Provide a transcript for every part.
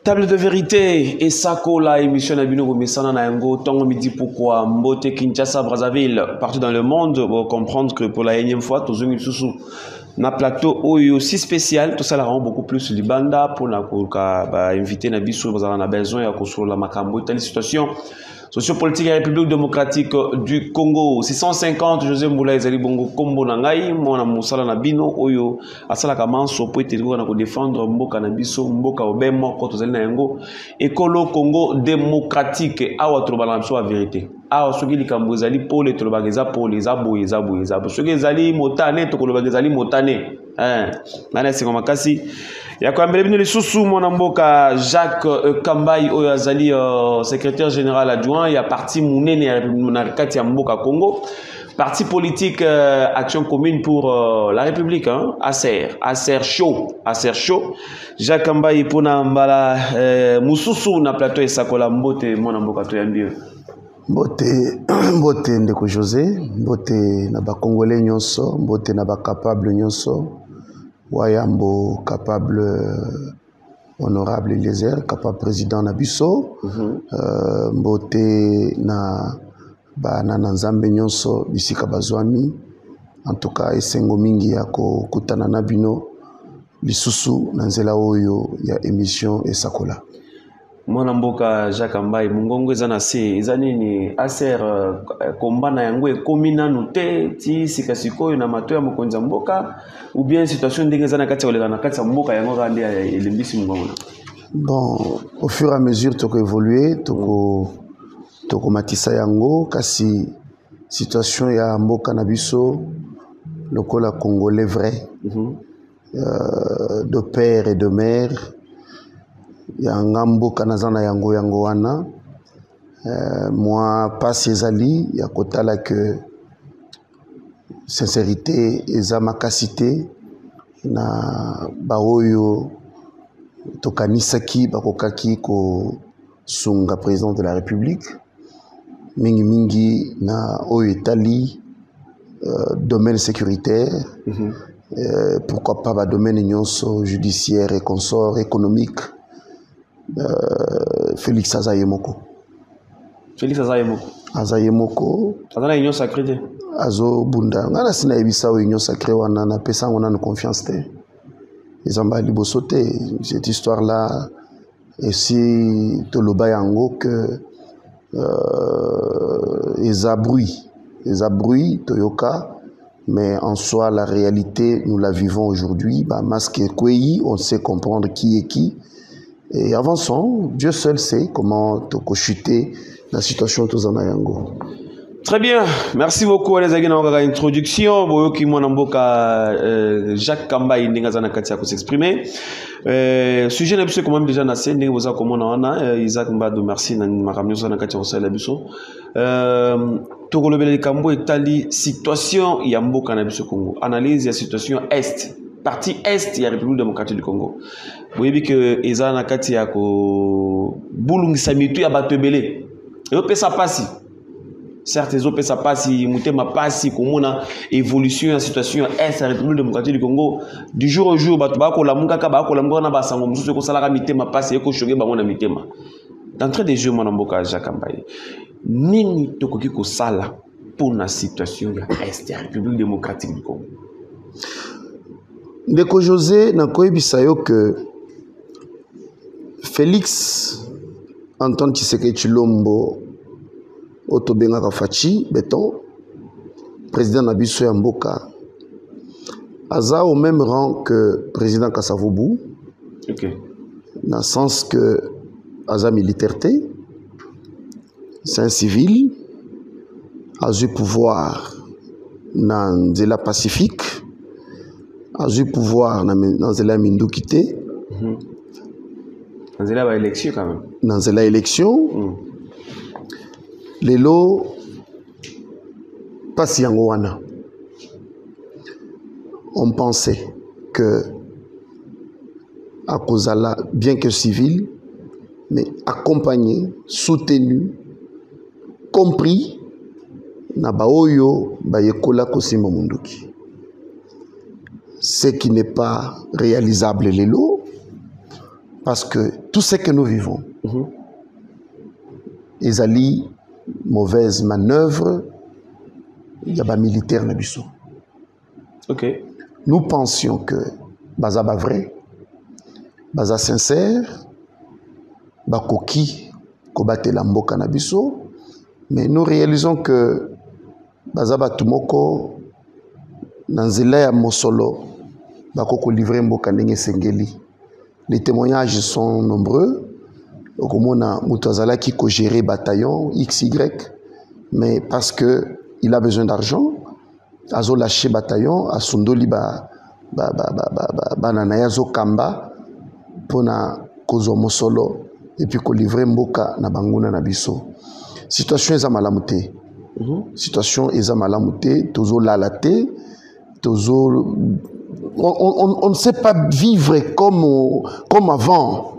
Table de vérité et Sako, la émission Nabino Mesana Nayango, Tongo Midi pourquoi Mbote Kinshasa Brazzaville, partout dans le monde, pour comprendre que pour la énième fois, tous les sous na plateau aussi spécial, tout ça la rend beaucoup plus libanda pour na inviter Nabiso, vous avez besoin de construire la Makambo, telle situation sociopolitique et République démocratique du Congo. 650 José Mboula ezali bongo kombo na ngai mona musala na bino oyo asala kamanso po ete ko na ko défendre mboka na biso mboka obemo ko tozali na yango ekolo Congo démocratique awa tolobana biso la vérité awa soki likambo ezali pole tolobaka eza pole eza boye eza boye eza boye soki ezali motane tokoloba ezali motane nana singo makasi ya kwambele bino lisusu mona mboka Jacques Kambai oyo azali secrétaire général adjoint ya parti munene na kati ya mboka Congo parti politique action commune pour la République ACR chaud Jacques Kambai pona mbala mususu na plateau esakola mbote mona mboka to yambio mbote ndeko José mbote na ba congolais nyonso mbote na ba capable nyonso Wayambo capable honorable Eliezer capable président Nabiso mbote na na nzambe nyonso bisika bazwami en tout cas esengo mingi ya kokutana na bino lisusu na nzela oyo ya émission esakola mwana mboka Jacques Kambai mungongo eza na se eza nini ACR komba na yango ekomi nanu te ti sikasikoyo na matoya mokonzi mboka ou bien situation ndenge eza na kati ya na kati ya mboka yango randi elimbisi mungongo. Bon, au fur et à mesure toko évoluer toko matisa yango kasi situation ya mboka na biso lokola congolais vrai de père et de mère ya ngambo kanazana yango wana moi pas ezali ya kotala que sincérité eza makasité na baoyo tokanisaki bakokaki ko sunga président de la République mingi na oyo etali domaine sécuritaire pourquoi pas ba domaine nyonso judiciaire et consort économique Félix Azayemoko. Azana union sacrée. Azo bunda. Ngana sina ebisa union sacrée wana na pesa ngona na confiance te. Ezamba libosote cette histoire là et si toloba yango que ezabruit toyoka mais en soi la réalité nous la vivons aujourd'hui ba masque kwei on sait comprendre qui est qui. Et avançons, Dieu seul sait comment chuter la situation tous en Ayango. Très bien, merci beaucoup les amis dans introduction. Boyoki mboka Jacques Kambai ndingazana katia ko s'exprimer. Sujet na biso comment déjà nasé ndinga boza comment na Isaac Mbado merci na makamyo sana katia ko sala biso. Tokolobele kambo etali situation ya mboka na biso Congo. Analyse ya situation est. Partie est ya République démocratique du Congo. Vous voyez que eza na kati ya ko bulungisa mitu ya bato ebele. Ezopesa pasi. Certes ezopesa pasi mutema pasi komona évolution ya situation est ya République démocratique du Congo du jour au jour bato bakolamuka ka bakolamuka na basango mususu ko salaka mitema pasi eko shoge bango na mitema. D'entrée des jeux mwana mboka Jacques Kambai. Nini tokoki ko sala pour na situation ya est ya République démocratique du Congo. Ndeko José nakoyebisa yo que Félix Antoine Tshisekedi Tshilombo Otobenga Fachi Beton président na biso ya mboka aza au même rang que président Kasavubu. Dans le sens que aza militaire té c'est un civil a eu pouvoir dans nzela pacifique a eu pouvoir dans la Mindukité. Dans la élection quand même. Dans la élection. Les lots pas si wana. On pensait que à cause là, bien que civil, mais accompagné, soutenu, compris, na baoyo bayekola kosimo munduki. Ce qui n'est pas réalisable les lots Parce que tout ce que nous vivons, les alliés, mauvaise manœuvre, il y a des militaires dans le Ok. Nous pensions que baza ba vrai, baza sincère, ba koki, kobate la mboka na biso, mais nous réalisons que baza ba tumoko nanzela ya mosolo ba koko livrer mboka ndenge sengeli. Les témoignages sont nombreux. Okomona mutu azalaki ko gérer bataillon XY, mais parce que il a besoin d'argent, azo lâché bataillon, asundoli banana zo kamba pona kozo mosolo et puis ko livrer mboka na banguna na biso. Situation eza malamu te. Situation eza malamu te, tozo lalate, tozo on ne sait pas vivre comme avant.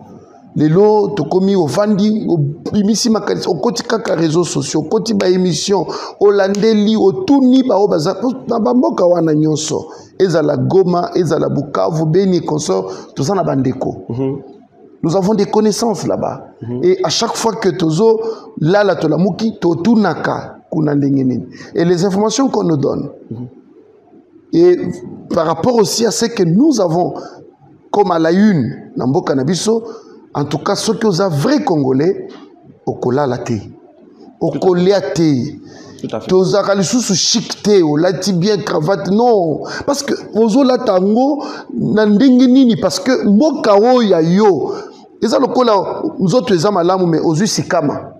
Les lots, tu commis au Vandi, au Bimisi Makati, au Kotikaka réseaux sociaux, au Kotiba émission, au Landeli, au Tuni, au Baza, na Bamboka wana nyonso, ezala Goma, ezala Bukavu, Beni, consort, tout ça na Bandeko. Nous avons des connaissances là-bas. Et à chaque fois que tozo, là, la tolamuki, to naka, kunandengeni. Et les informations qu'on nous donne. Et par rapport aussi à ce que nous avons, comme à la une, Namboka Nabiso, en tout cas, ceux qui ont vrais Congolais, au kola la té, au kola té, tous les sous chic té, au lati bien cravate, non, parce que ozo la tango nandingini parce que mboka o ya yo, et ça le kola nous autres les amalamu mais ozu sikama.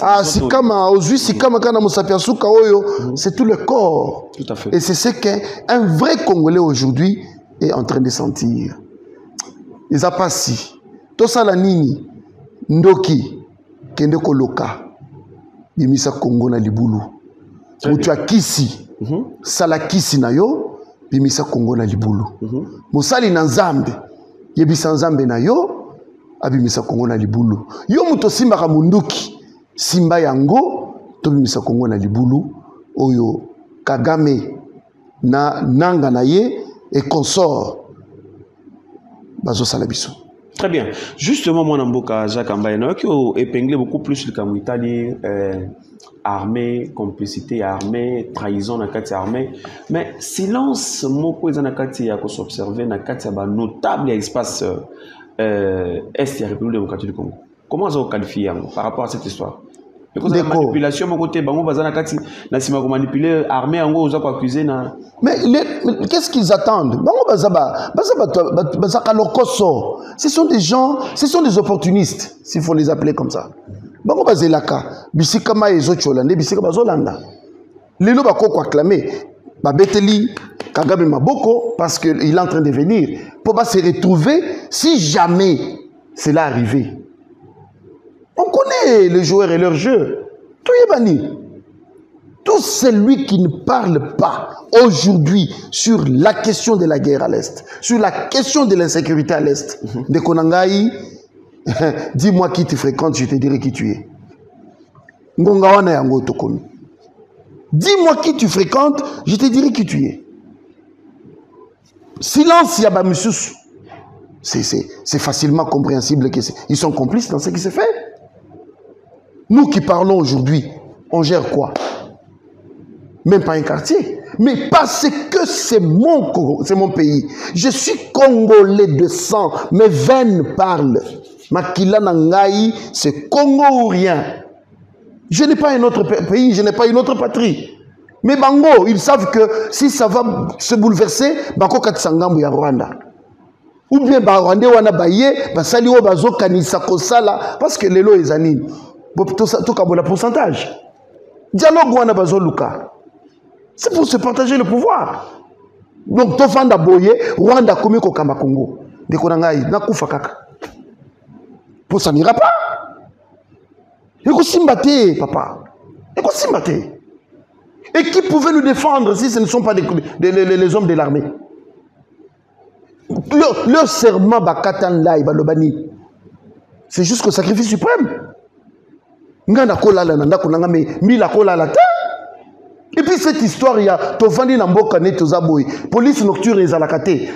Ah, sikama, ozu sikama kana musapia suka oyo, c'est tout le corps. Tout à fait. Et c'est ce qu'un vrai Congolais aujourd'hui est en train de sentir. Les apasi, to sala nini, ndoki, kende koloka, bimisa Congo na libulu. Mutu akisi, sala kisi na yo, bimisa Congo na libulu. Musali na nzambe, yebisa nzambe na yo, abimisa Congo na libulu. Yo muto simba ka munduki, simba yango, to bimisa Congo na libulu, oyo Kagame na nanga na ye et consort. Très bien. Justement, mon amboka Jacques Ambaye, qui a épinglé beaucoup plus le Kamwitali, armée, complicité armée, trahison dans la armée. Mais silence, mon président Nakati a s'observer Nakati a notable espace est de la République démocratique du Congo. Comment ça qualifie par rapport à cette histoire? La manipulation, mon côté, bango bazana kati, na sima ko manipuler armée ango oza ko accuser na. Mais qu'est-ce qu'ils attendent? Bango bazaka lokoso. Ce sont des gens, ce sont des opportunistes, s'il faut les appeler comme ça. Bango bazelaka, bisika ma ezo cholande, bisika bazolanda. Lelo bako ko acclamer, babeteli Kagame Maboko parce que il est en train de venir pour pas se retrouver si jamais cela arrivait. On connaît les joueurs et leur jeu. Tout est banni. Tout celui qui ne parle pas aujourd'hui sur la question de la guerre à l'Est, sur la question de l'insécurité à l'Est, de Konangaï, dis-moi qui tu fréquentes, je te dirai qui tu es. Dis-moi qui tu fréquentes, je te dirai qui tu es. Silence, Yaba Monsieur. C'est facilement compréhensible qu'ils sont complices dans ce qui s'est fait. Nous qui parlons aujourd'hui, on gère quoi? Même pas un quartier. Mais parce que c'est mon pays. Je suis congolais de sang. Mes veines parlent. Makila Nangaï, c'est Congo ou rien. Je n'ai pas un autre pays, je n'ai pas une autre patrie. Mais Bango, ils savent que si ça va se bouleverser, Bango Katsangambu ya Rwanda. Ou bien Rwanda wana baye, basali o bazo kanisa kosala parce que lelo ezani. Tout comme le pourcentage. Dialogue wana bazo luka. C'est pour se partager le pouvoir. Donc tofanda boye, Rwanda komi ko kamba Congo. De konangai na kufa kaka. Pour ça n'ira pas. Eko simbate papa. Eko simbate. Et qui pouvait nous défendre si ce ne sont pas les hommes de l'armée? Leur serment bakatan lai balobani. C'est juste le sacrifice suprême. Et puis cette histoire, il y a Tovandi Namboka Netozaboy, police nocturne et Zalakate.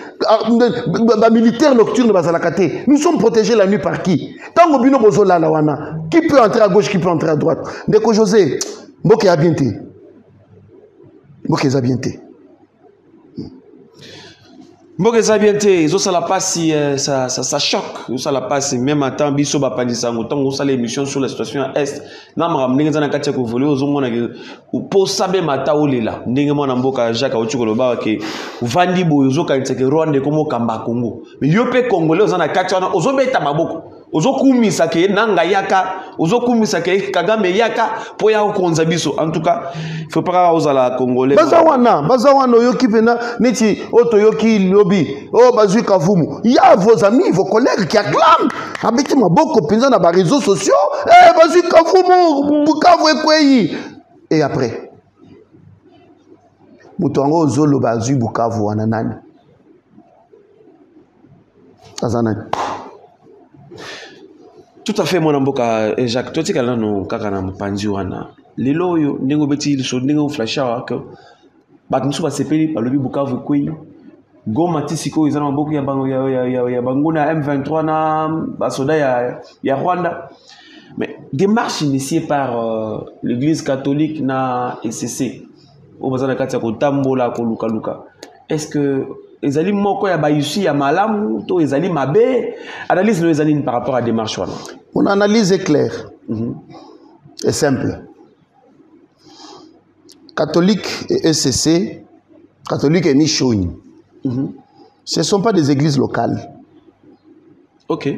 militaire nocturne bazalakate. Nous sommes protégés la nuit par qui? Tant que bino bozola la wana, qui peut entrer à gauche, qui peut entrer à droite? Ndeko José, mboke a bien té. Mboke a bien té. Mboke za bien te, ça la passe, ça choque, ça la passe, même à temps, biso ba pandisa, autant que ça l'émission sur la situation à Est, n'a m'ram n'engue zana katia ko volé, aux hommes ou pour saber mata ou lela, n'engue moi n'amboka Jacques au Chukoloba que vandi boyozo ka nteke Rwanda comme au Kamba Congo, mais yope Congolais aux zana katia aux hommes beta maboko. Ozokumisa ke nanga yaka, ozokumisa ke Kagame yaka po ya okonza biso. En tout cas, il faut pas ozala congolais. Bazawana yoki pena neti otoyoki lobby. Oh bazui kavumu. Il y a vos amis, vos collègues qui acclament. Abeti maboko penza na ba réseaux sociaux. Eh bazui kavumu, Bukavu ekweyi. Et après Mutongo zolo bazui Bukavu wana nani? Azana. Tout à fait, mon amboka Jacques. Toi, tu es là, non, kakana mpanzi wana. Lelo yo, nengo beti liso, nengo flasha que bat musu ba sepeli pa lobi Bukavu koi. Goma tisiko izana maboko ya bango ya banguna M23 na basoda ya Rwanda. Mais démarche initiée par l'Église catholique na ECC. Au bazana katia ko tambola ko luka. Est-ce que ezali moko ya bayusi ya malamu to ezali mabe? Analyse no ezali par rapport à démarche wana. Mon analyse est claire et simple. Catholique et ECC, catholique et Michouni, ce ne sont pas des églises locales. Ok.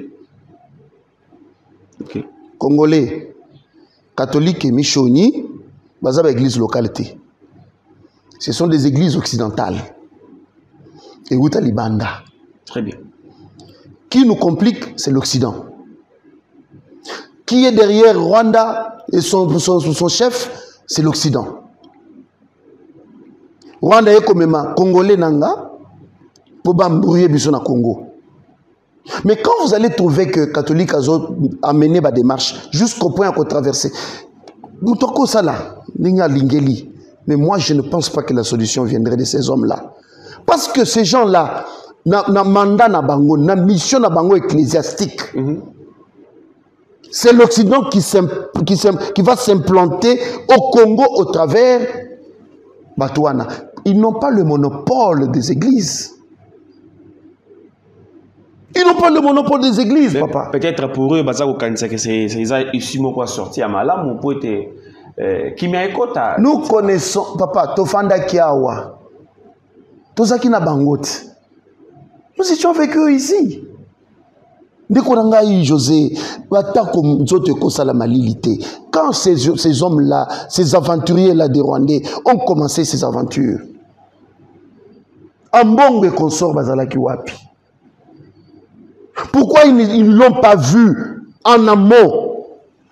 Congolais, catholique et Michouni, bazaba église localité. Ce sont des églises occidentales. Et Outa Libanda. Très bien. Qui nous complique, c'est l'Occident. Qui est derrière Rwanda et son chef, c'est l'Occident. Rwanda est comme Congolais nanga pour bambouiller biso na Congo. Mais quand vous allez trouver que catholique a mené ma démarche jusqu'au point qu'on traverser, Moutoko Sala, Ninga Lingeli. Mais moi je ne pense pas que la solution viendrait de ces hommes-là. Parce que ces gens-là, na mandat na bango, na mission na bango ecclésiastique. C'est l'Occident qui va s'implanter au Congo au travers Batouana. Ils n'ont pas le monopole des églises. Ils n'ont pas le monopole des églises, papa. Peut-être pour eux, c'est ici quoi sorti à Malam ou peut-être nous connaissons, papa, Tofanda Kiawa, Tozaki na Bangote. Nous étions avec eux ici. José, quand ces hommes-là, ces aventuriers-là des Rwandais ont commencé ces aventures, Ambongo et consort Bazalaki Wapi. Pourquoi ils ne l'ont pas vu en amont?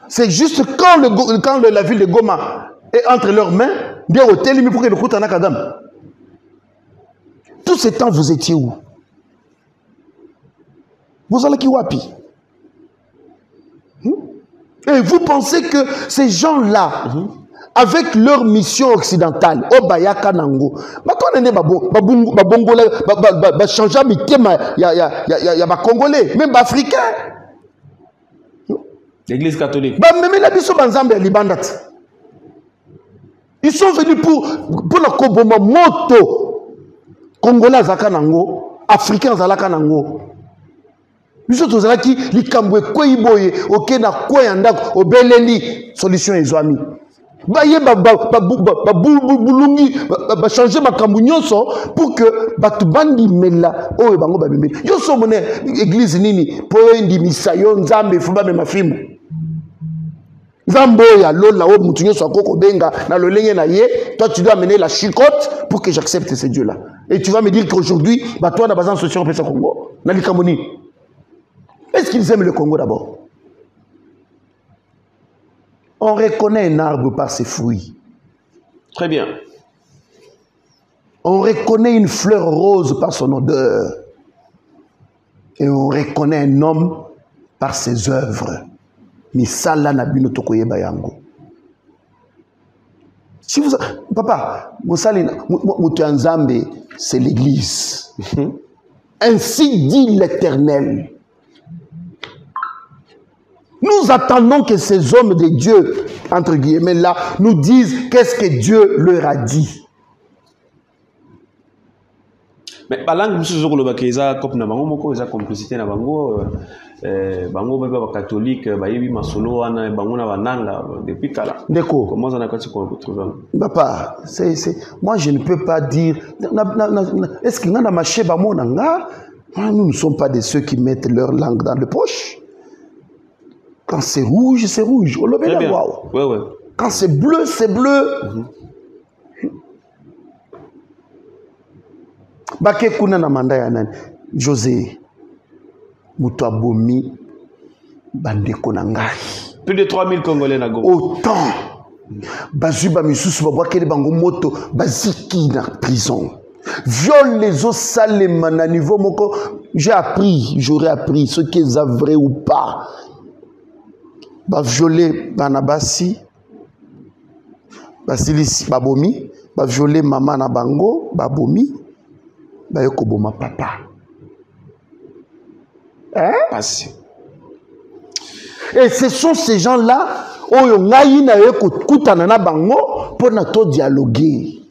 C'est juste quand la ville de Goma est entre leurs mains, bien au télémi pour que le coup en Akadam. Tout ce temps, vous étiez où? Vous allez qui wapi? Et vous pensez que ces gens-là, avec leur mission occidentale, au Bayaka Nango, va changer mi thème, il y a Congolais, même Africains. L'église catholique. Ils sont venus pour la Koboma moto. Congolais Zaka Nango, Africains Zalaka Nango. Nous autres, nous qui les Kambwe Kweiboye, ok, na Kweyanda, au Beleli, solution et amis. Baye bulungi, changer ma kambunyoso pour que batubandi mela, oh, bango babimbe. Yo so mone église nini, po indi misayo nzambe fuba me mafimu. Nzambo ya lola o mutunyo so akoko benga na lolenge na ye, toi tu dois amener la chicotte pour que j'accepte ces dieux là. Et tu vas me dire qu'aujourd'hui, bah toi na bazan solution pesa Congo, na likamoni. Est-ce qu'ils aiment le Congo d'abord? On reconnaît un arbre par ses fruits. Très bien. On reconnaît une fleur rose par son odeur. Et on reconnaît un homme par ses œuvres. Misala nabino tokoye bayango. Si vous, papa, Moussali, Moutanzambe, c'est l'église. Ainsi dit l'Éternel. Nous attendons que ces hommes de Dieu, entre guillemets là, nous disent qu'est-ce que Dieu leur a dit. Mais la langue, monsieur Zoko Lobake, ils ont complicité na bango, bango baba catholique, bayebi masolo wana bango na bananga depuis kala. D'accord. Comment ça n'a pas été retrouvé? Papa, moi je ne peux pas dire. Est-ce qu'il y a un marché bamonanga? Nous ne sommes pas de ceux qui mettent leur langue dans le poche. Quand c'est rouge, c'est rouge. Très bien. Ouais, ouais. Quand c'est bleu, c'est bleu. Bake kuna na manda ya nani? José Moutabomi bandeko na ngai. Plus de 3000 Congolais na Goma. Autant bazuba misusu babwakeli bango moto baziki na prison. Viole les os salema na niveau moko. J'aurais appris ce qui est vrai ou pas. Ba violer banabasi basilisi babomi, ba violer maman na bango babomi. Bayokoboma papa. Hein? Passé. Et ce sont ces gens-là oyo ngai na yeko kutana na bango pour na to dialoguer.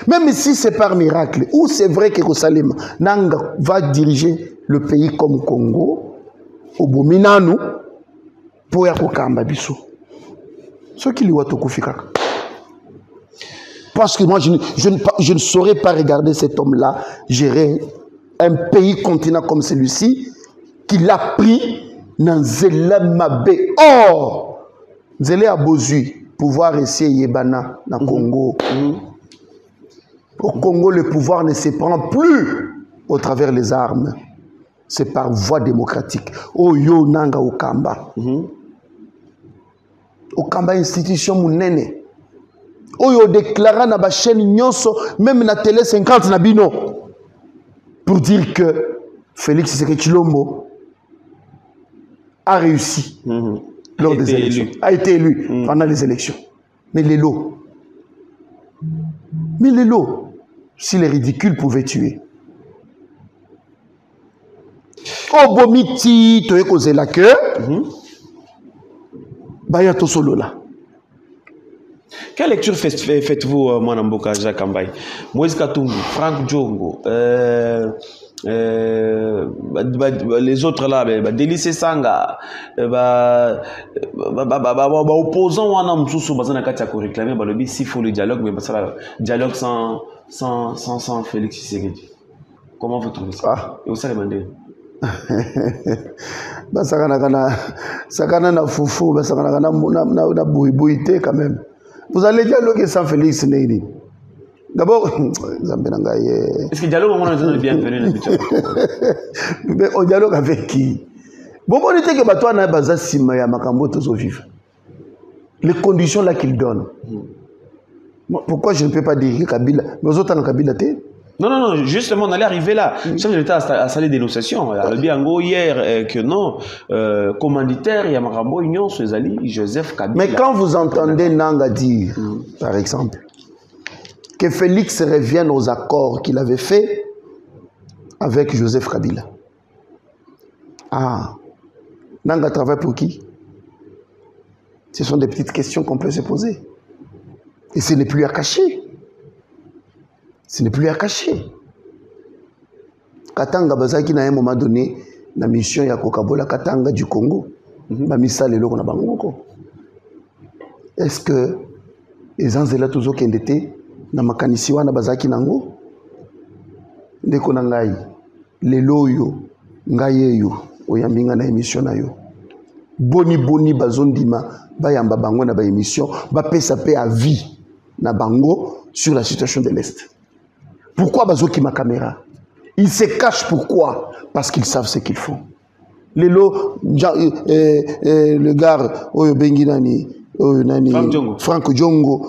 Même si c'est par miracle, ou c'est vrai que Kosalema Nanga va diriger le pays comme Congo, au Bominanu, pour Yakokamba Bissou. Ce qui lui a tout fait. Parce que moi, je ne saurais pas regarder cet homme-là gérer un pays continent comme celui-ci, qu'il a pris dans Zelemabe. Or, Zélé a besoin pouvoir essayer Yébana dans le Congo. Au Congo, le pouvoir ne se prend plus au travers des armes. C'est par voie démocratique. Oyo Nanga Okamba. Okamba institution mounene. Oyo déclara na ba chaîne nyonso, même na télé 50 na bino, pour dire que Félix Tshisekedi Tshilombo a réussi lors des élections. A été élu pendant les élections. Mais les lots. Si les ridicules pouvaient tuer. Oh, bomiti, tu es causé la queue. Bayato solo là. Quelle lecture faites-vous, Mwanamboka Jacques Ambaye? Moïse Katumbi, Franck Djongo, les autres là, Délice Sanga, opposants, on a réclamé s'il faut le dialogue, mais le dialogue sans Félix Tshisekedi. Comment vous trouvez ça? Et vous savez demander. Sakana na foufou, sakana na bouibouité quand même. Vous allez dialoguer sans Félix Neidi. D'abord, est-ce que dialogue on est bienvenu? Mais on dialogue avec qui? Bon, on était que toi na baza sima ya makambo tozo vivre. Les conditions là qu'il donne. Pourquoi je ne peux pas dire Kabila? Mais aux autres en Kabila t'es? Non, justement, on allait arriver là. Le chef de l'État a salé des négociations. Le biango hier, que non, commanditaire, il y a Marambo, Union, Sezali, Joseph Kabila. Mais quand vous entendez Nanga dire, par exemple, que Félix revienne aux accords qu'il avait faits avec Joseph Kabila. Ah, Nanga travaille pour qui? Ce sont des petites questions qu'on peut se poser. Et ce n'est plus à cacher. Ce n'est plus à cacher. Katanga bazaki na un moment donné la mission ya Kokabola Katanga du Congo. Mamisa lelo na bangoko. Est-ce que les anzela tuzo kendete na makanisi wana bazaki nango? Ndeko na ngai lelo yo ngai yo oyambinga na émission na yo. Boni bazondima bayamba bango na ba émission ba pesa pe à vie na bango sur la situation de l'Est. Pourquoi bazoki ma caméra? Ils se cachent pourquoi? Parce qu'ils savent ce qu'ils font. Le gars Oyo Benginani, Franck Djongo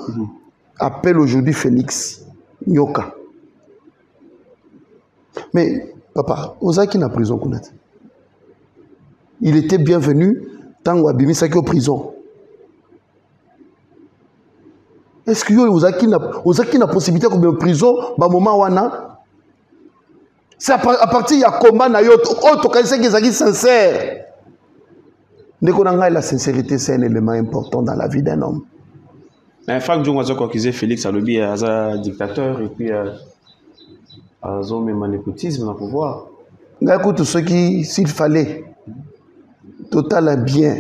appelle aujourd'hui Félix Nyoka. Mais papa, Ozaki na prison connaît. Il était bienvenu tant Wabimi Saki en prison. Est-ce que Ozaki na possibilité comme en prison, bah moment wana C'est à partir de combat na yo autre que c'est qui sincère. La sincérité, c'est un élément important dans la vie d'un homme. Mais Franck Djongo a accusé Félix Alobi as un dictateur et puis as un népotisme dans le pouvoir. Écoute, ce qui, s'il fallait, total bien.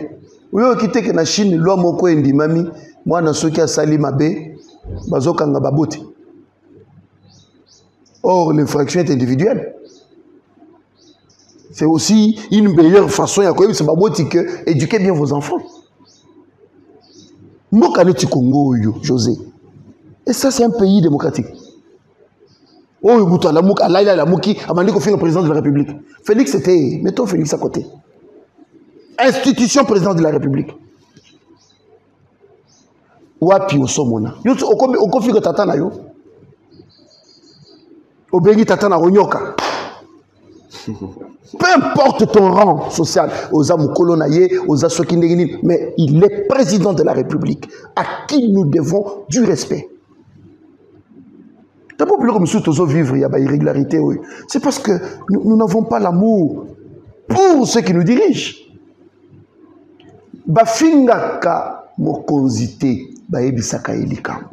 Oui, quitter que la Chine, loi moko endimami, moi, dans ce qui a sali mabe, bazo kanga baboti. Or, l'infraction est individuelle. C'est aussi une meilleure façon que éduquer bien vos enfants. Mokaneti Congo, José. Et ça, c'est un pays démocratique. Oh, président de la République. Félix était, mettons Félix à côté. Institution président de la République. Wapi osomona. Au conflit de Tatana yo. Obengi Tatana Ronyoka. Peu importe ton rang social, aux Amukolonaye, aux Asokindegini, mais il est président de la République, à qui nous devons du respect. D'abord, pour nous vivre, il y a des irrégularités. C'est parce que nous n'avons pas l'amour pour ceux qui nous dirigent. Bafingaka mokonzite, baebisaka elikambo.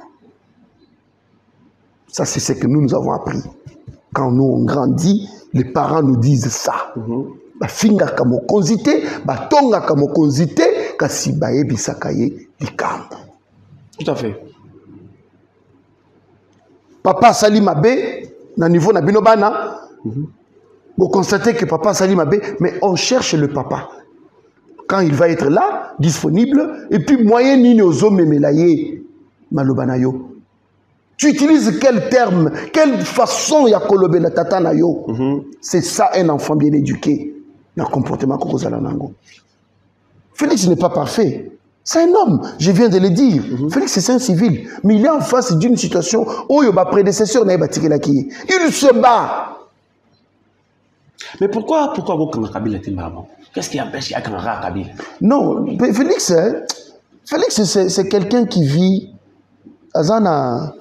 Ça, c'est ce que nous avons appris. Quand nous on grandit, les parents nous disent ça. Bafingaka mokonzite, batongaka mokonzite, kasi baebisaka elikambo. Tout à fait. Papa Sali Mabé, na niveau na binobana, vous constatez que papa Sali Mabé, mais on cherche le papa. Quand il va être là, disponible, et puis moyen ni ozo memelaye malobanayo. Tu utilises quel terme, quelle façon ya kolobe la tata na yo. C'est ça un enfant bien éduqué. Le comportement kokozala nango. Félix n'est pas parfait. C'est un homme, je viens de le dire. Félix, c'est un civil. Mais il est en face d'une situation où il y a un prédécesseur. Il se bat. Mais pourquoi vous Kabila qu'est-ce qui empêche Kabila? Non, Félix, c'est quelqu'un qui vit dans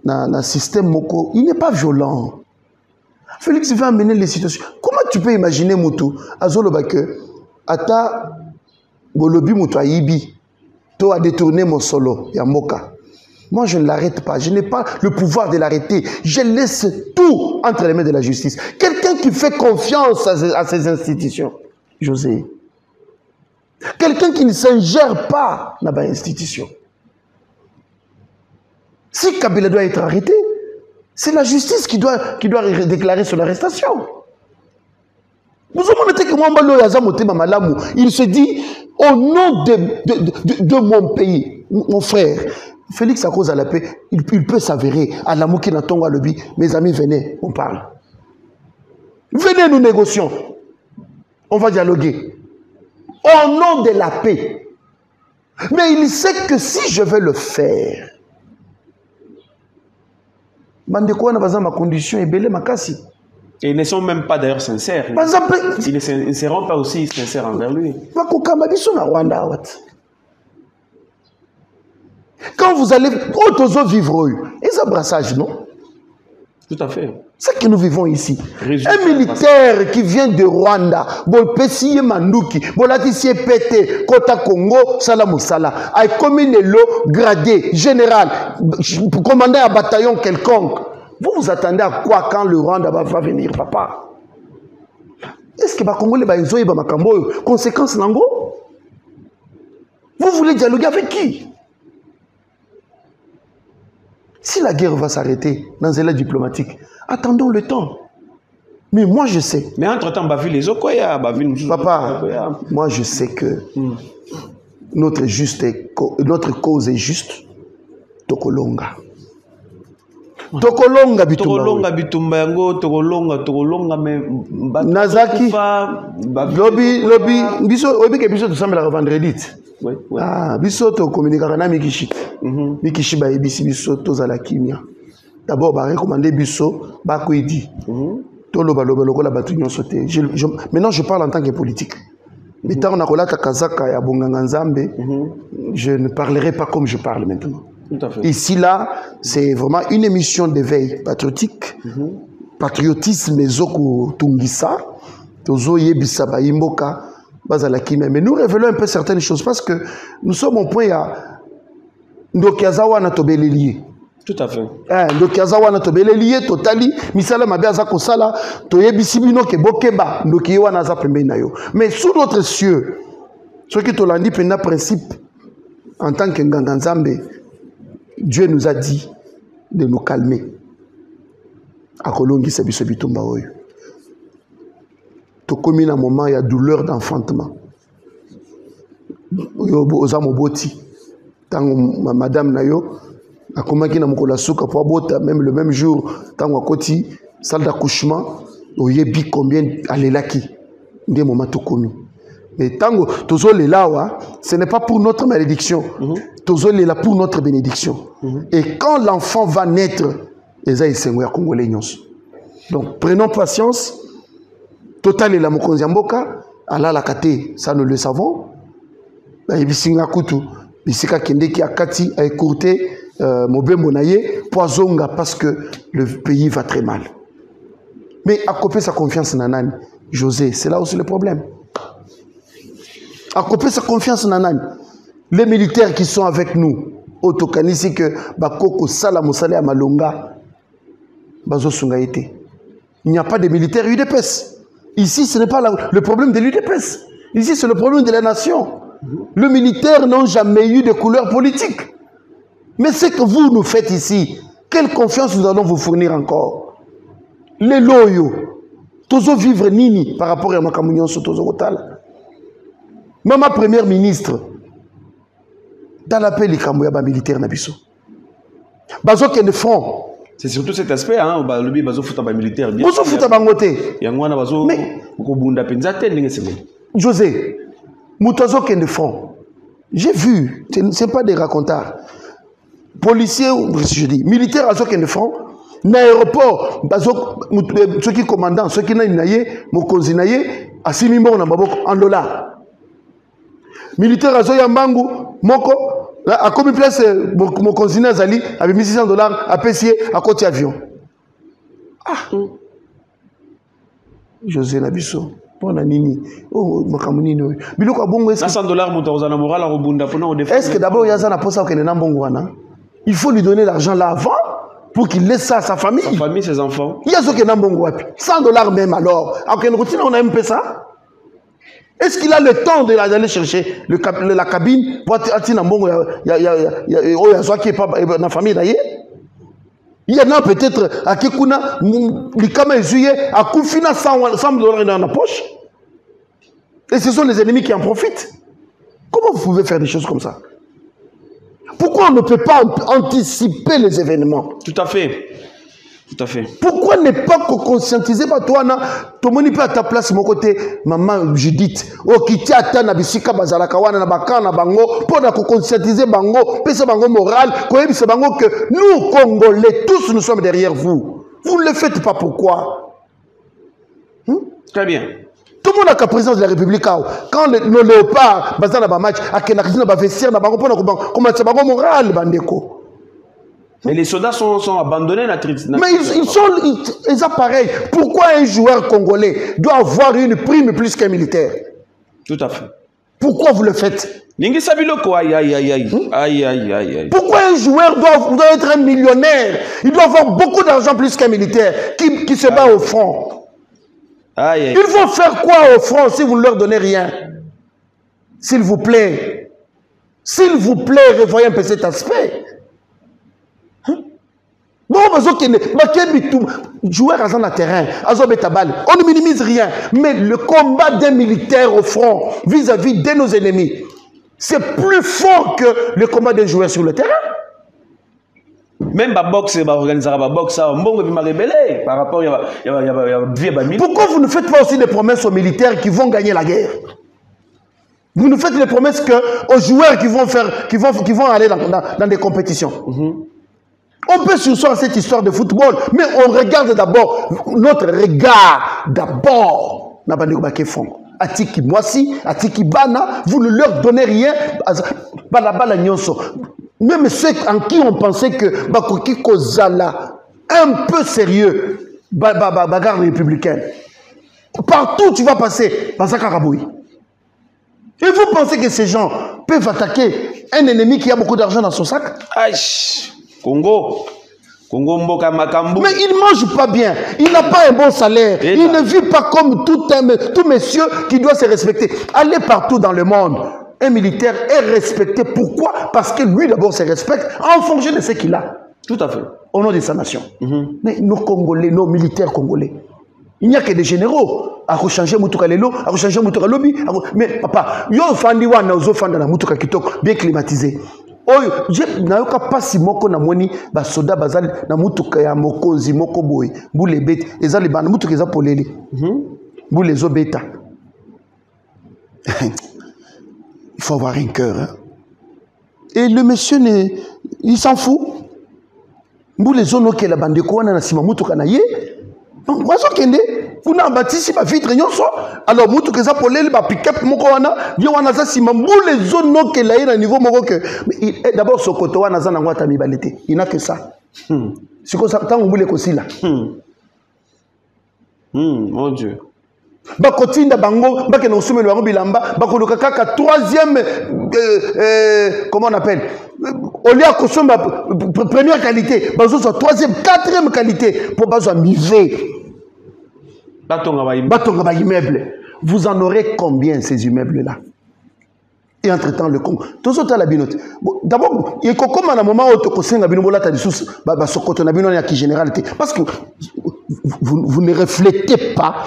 un système moko. Il n'est pas violent. Félix va amener les situations. Comment tu peux imaginer Moutou Azolobake, Ata Bolobi Moutou Ayibi. Toi a détourné mon solo, Yamoka. Moi, je ne l'arrête pas. Je n'ai pas le pouvoir de l'arrêter. Je laisse tout entre les mains de la justice. Quelqu'un qui fait confiance à ces institutions. José. Quelqu'un qui ne s'ingère pas dans l'institution. Si Kabila doit être arrêté, c'est la justice qui doit déclarer son arrestation. Vous avez noté que il se dit, au nom de mon pays, mon frère, Félix à cause de la paix, il peut s'avérer à l'amour qui n'attend pas le but. Mes amis, venez, on parle. Venez, nous négocions. On va dialoguer. Au nom de la paix. Mais il sait que si je veux le faire, ma condition est belle, ma casse. Et ils ne sont même pas d'ailleurs sincères. Ils ne seront pas aussi sincères envers lui. Quand vous allez vivre, et ça brassage, non? Tout à fait. C'est que nous vivons ici. Un militaire qui vient de Rwanda, Bolpesiye Manduki, Bolatisie Pété, Kota Congo, Salamoussala, a commis le gradé, général, commandant un bataillon quelconque. Vous attendez à quoi quand le Rwanda va venir, papa? Est-ce que les Congolais ont des conséquences? Vous voulez dialoguer avec qui? Si la guerre va s'arrêter dans un élan diplomatique, attendons le temps. Mais moi, je sais. Mais entre-temps, les Okoya, papa, moi, je sais que notre cause est juste. Tokolonga. Tokolonga bitumba yango, tokolonga mais Nazaki, lobby, biso, obi ke biso tout la vendredi. Ah, biso to communiquera na Mikishi. Mikishi ba ebisi biso to za la kimia. D'abord ba recommander biso ba ko idi. To loba lokola batu nyon sauté. Maintenant je parle en tant que politique. Mais tant on a kolata kazaka ya bonganga nzambe, je ne parlerai pas comme je parle maintenant. Tout à fait. Ici, là, c'est vraiment une émission d'éveil patriotique patriotisme ezoko tungisa tozo yebisa ba imboka bazala kimia. Mais nous révélons un peu certaines choses parce que nous sommes au point à ndokiazawa na tobelelier. Tout à fait. Ndokiazawa na tobelelier totali misala mabe aza kosala toyebisi bino ke bokeba ndokiwa na za pembeni na yo. Mais sous notre cieux, ce qui tolandi pena principe en tant que nganga nzambe, Dieu nous a dit de nous calmer. A kolongi sabiso bitumba oyo. To komi na moment ya douleur d'enfantement. Yo oza moboti. Tango madame na yo akomaki na mokola suka po bota même le même jour tango akoti salle d'accouchement oyebi combien alelaki ndé moment to komi. Mais tango tozo lelawa, ce n'est pas pour notre malédiction. Tozo lela pour notre bénédiction. Et quand l'enfant va naître, eza esengo congolais nyonso. Donc prenons patience. Total et la mokonzi mboka ala la kate, ça nous le savons. Ba yibisinga kutu bisika kendeki akati a écourté mobembo naye poisonga parce que le pays va très mal. Mais à couper sa confiance nanani José, c'est là aussi le problème. À couper sa confiance nanani. Les militaires qui sont avec nous, autokanisi que bakoko sala mosale à malonga bazo sunga été. Il n'y a pas de militaires UDPS. Ici, ce n'est pas le problème de l'UDPS. Ici, c'est le problème de la nation. Les militaires n'ont jamais eu de couleur politique. Mais ce que vous nous faites ici, quelle confiance nous allons vous fournir encore? Les loyaux, tozo vivre nini par rapport à ma communion sur tozo Rotal. Même ma première ministre, dans l'appel les Kamboya militaire nabiso. Bazo qui est le front. C'est surtout cet aspect, hein, le bazo futa ba militaire. Bazo futa bangote. Yangwana bazo kobunda penza tendenge sebe. José, mutazo qui est le front. J'ai vu, c'est pas des racontards. Policiers, je dis, militaires azo qui est le front. L'aéroport, bazo ceux qui commandant, ceux qui n'a naye, mokonzi naye, asimi mbo na maboko en dollars. Militaire azo yambangu moko a commis place mon consigne Zali avec $1600 à payer à côté avion. Ah, José Nabiso, bon nini, oh makamuni no. Biloko bongo est-ce $100 moto na moral à robunda pour nous est-ce que d'abord yaza na posa okene na mbongwana? Il faut lui donner l'argent là avant pour qu'il laisse ça à sa famille. Sa famille, ses enfants. Yazo ke na mbongwapi? $100 même alors. Okene routine on a même fait ça. Est-ce qu'il a le temps d'aller chercher la cabine pour attirer un bon qui est pas dans la famille d'ailleurs? Il y en a peut-être à Kekuna, les caméras juillet, à Koufina $100 dans la poche. Et ce sont les ennemis qui en profitent. Comment vous pouvez faire des choses comme ça? Pourquoi on ne peut pas anticiper les événements? Tout à fait. Tout à fait. Pourquoi ne pas conscientiser pas toi na tout le monde peut à ta place mon côté maman Judith o kiti ata na bisika bazalaka wana na bakana bango pour na conscientiser bango pesa bango moral ko yebisa bango que nous Congolais tous nous sommes derrière vous. Vous ne le faites pas pourquoi? Très bien. Tout le monde a la présidence de la République quand le léopard bazana ba match a kenakina ba vestiaire na bango pour na comment ça bango moral bandeko. Mais les soldats sont abandonnés. Mais ils sont pareils. Pourquoi un joueur congolais doit avoir une prime plus qu'un militaire? Tout à fait. Pourquoi vous le faites? Pourquoi un joueur doit être un millionnaire? Il doit avoir beaucoup d'argent plus qu'un militaire qui se bat au front. Ils vont faire quoi au front si vous ne leur donnez rien? S'il vous plaît. S'il vous plaît, revoyez un peu cet aspect. Bon, joueur à un terrain, on ne minimise rien, mais le combat des militaires au front vis-à-vis de nos ennemis, c'est plus fort que le combat des joueurs sur le terrain. Même la boxe, la boxe, par rapport à pourquoi vous ne faites pas aussi des promesses aux militaires qui vont gagner la guerre? Vous nous faites les promesses aux joueurs qui vont aller dans des compétitions. On peut sursoir cette histoire de football, mais on regarde d'abord, notre regard d'abord. Atiki Mwasi, Atiki Bana, vous ne leur donnez rien. Même ceux en qui on pensait que Bakoki Kozala, un peu sérieux, bagarre républicaine. Partout où tu vas passer, Bazaka Raboui. Et vous pensez que ces gens peuvent attaquer un ennemi qui a beaucoup d'argent dans son sac? Aïe, Congo Mboka Makambu. Mais il ne mange pas bien, il n'a pas un bon salaire, il ne vit pas comme tout monsieur qui doit se respecter. Allez partout dans le monde, un militaire est respecté. Pourquoi? Parce que lui d'abord se respecte en fonction de ce qu'il a. Tout à fait. Au nom de sa nation. Mais nos Congolais, nos militaires congolais, il n'y a que des généraux. À changer Moutoura Lelo, à changer Moutoura Lobby. Mais papa, yo fandi wana ozo fanda na Moutoura Kitoko, bien climatisé. Oyo, je n'ayoka pas si moko na moni ba soda bazali na Moutoura ya mokonzi moko boy, boule bête, ezali bana Moutoura eza polele. Boule zo beta. Il faut avoir un cœur. Hein? Et le monsieur il s'en fout. Boule zo no ke la bande ko wana na sima Moutoura na ye. Non, moi je kende. Vous n'avez bâti ma vitre, alors vous que ça pour les pick-up, vous avez si les zones qui sont à niveau d'abord ce côté il n'a que ça. C'est comme ça tant vous voulez aussi là. Mon Dieu. Bakotinda bango, bake na usumi lwango bilamba, bakoluka kaka troisième comment on appelle? Au lieu de consommer première qualité, bazo soit troisième, quatrième qualité pour bazo miser. Batonga immeuble. Vous en aurez combien ces immeubles-là? Et entre-temps, le Congo. Tout ça, la binote. D'abord, il y a comme un moment où tu as une généralité. Parce que vous ne reflétez pas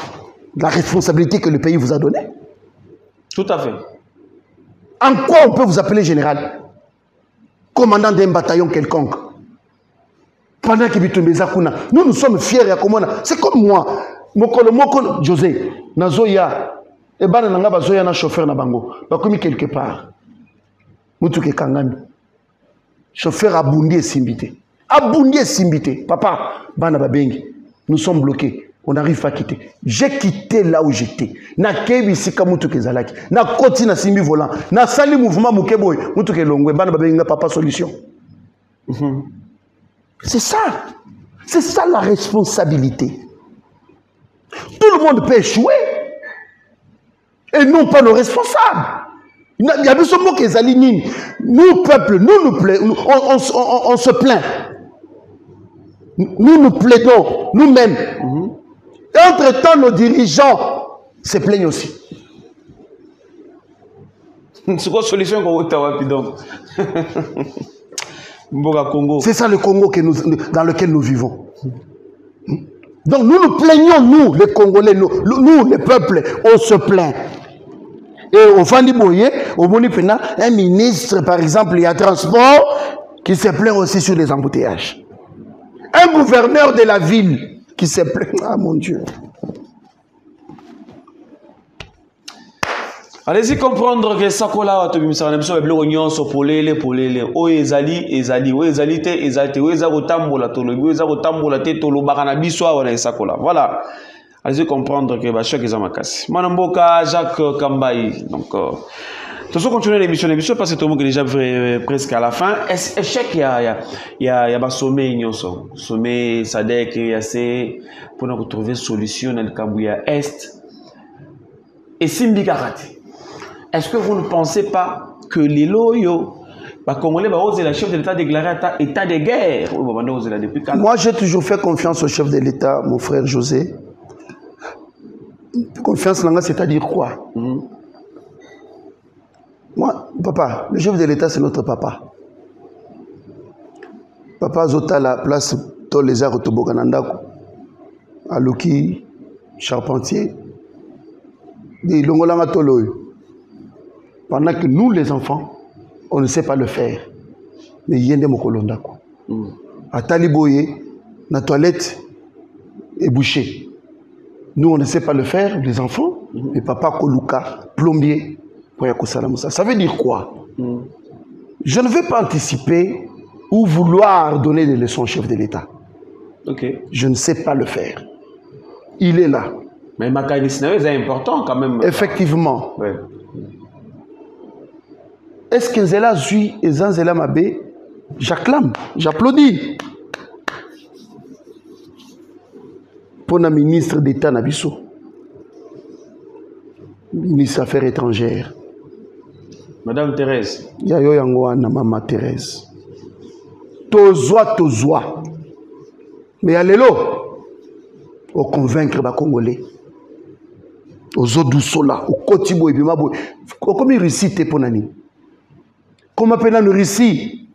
la responsabilité que le pays vous a donnée. Tout à fait. En quoi on peut vous appeler général? Commandant d'un bataillon quelconque. Pendant que nous sommes fiers. C'est comme moi. Mokolo José nazoya e bana nanga bazoya na chauffeur na bango bakomi quelque part mutuke kangami chauffeur abundi simbité papa bana babengi nous sommes bloqués on n'arrive pas à quitter. J'ai quitté là où j'étais na kebi sika mutuke zalaki na koti na simbi volant na sali mouvement mukeboy mutuke longwe bana babengi papa solution. C'est ça la responsabilité. Tout le monde peut échouer. Et non pas nos responsables. Il y a besoin de que Zalinine. Nous, peuple, on se plaint. Nous plaidons nous-mêmes. Et entre-temps, nos dirigeants se plaignent aussi. C'est quoi la solution qu'on va donc? C'est ça le Congo dans lequel nous vivons. Donc nous nous plaignons, nous les Congolais, nous les peuples, on se plaint. Et au Fandi Boye, au Monipena, un ministre par exemple, il y a transport qui se plaint aussi sur les embouteillages. Un gouverneur de la ville qui se plaint. Ah mon Dieu. Allez-y comprendre que ça colla to bimisa na biso belo nyonso polele o ezali te o eza kotambola to lobi o eza kotambola te to lobaka na biso awa na esakola. Voilà. Allez-y comprendre que ba choc eza makasi. Manamboka Jacques Kambai. Donc tout ça continue l'émission parce que tout le monde est déjà presque à la fin. Échec il y a ba sommet nyonso. Sommet Sadek et assez pour nous trouver solution dans le Kambuya Est. Et Simbikarati. Est-ce que vous ne pensez pas que les loyaux, les Congolais, le chef de l'État déclaré état de guerre? Moi, j'ai toujours fait confiance au chef de l'État, mon frère José. Confiance, c'est-à-dire quoi? Moi, papa, le chef de l'État, c'est notre papa. Papa Zota, la place Tolézar Toboganandako, à Loki, Charpentier, des Longolanga Toloyo. Pendant que nous, les enfants, on ne sait pas le faire. Mais il y a des mokolondako. À Taliboye, la toilette est bouchée. Nous, on ne sait pas le faire, les enfants. Mais papa Koluka, plombier, ça veut dire quoi? Je ne vais pas anticiper ou vouloir donner des leçons au chef de l'État. Je ne sais pas le faire. Il est là. Mais Makaïsnaï, c'est important quand même. Effectivement. Ouais. Est-ce que Zela Zui et Zanzela Mabé, j'acclame, j'applaudis. pour le ministre d'État Nabiso, ministre des Affaires étrangères. Madame Thérèse. Yayo yango na Maman Thérèse. Tozoa. Mais allez-lo, au convaincre les Congolais. Aux autres sola, au Kotibo et Bimabo. Comment il récite pour Nani? Comment appelle nous Russie?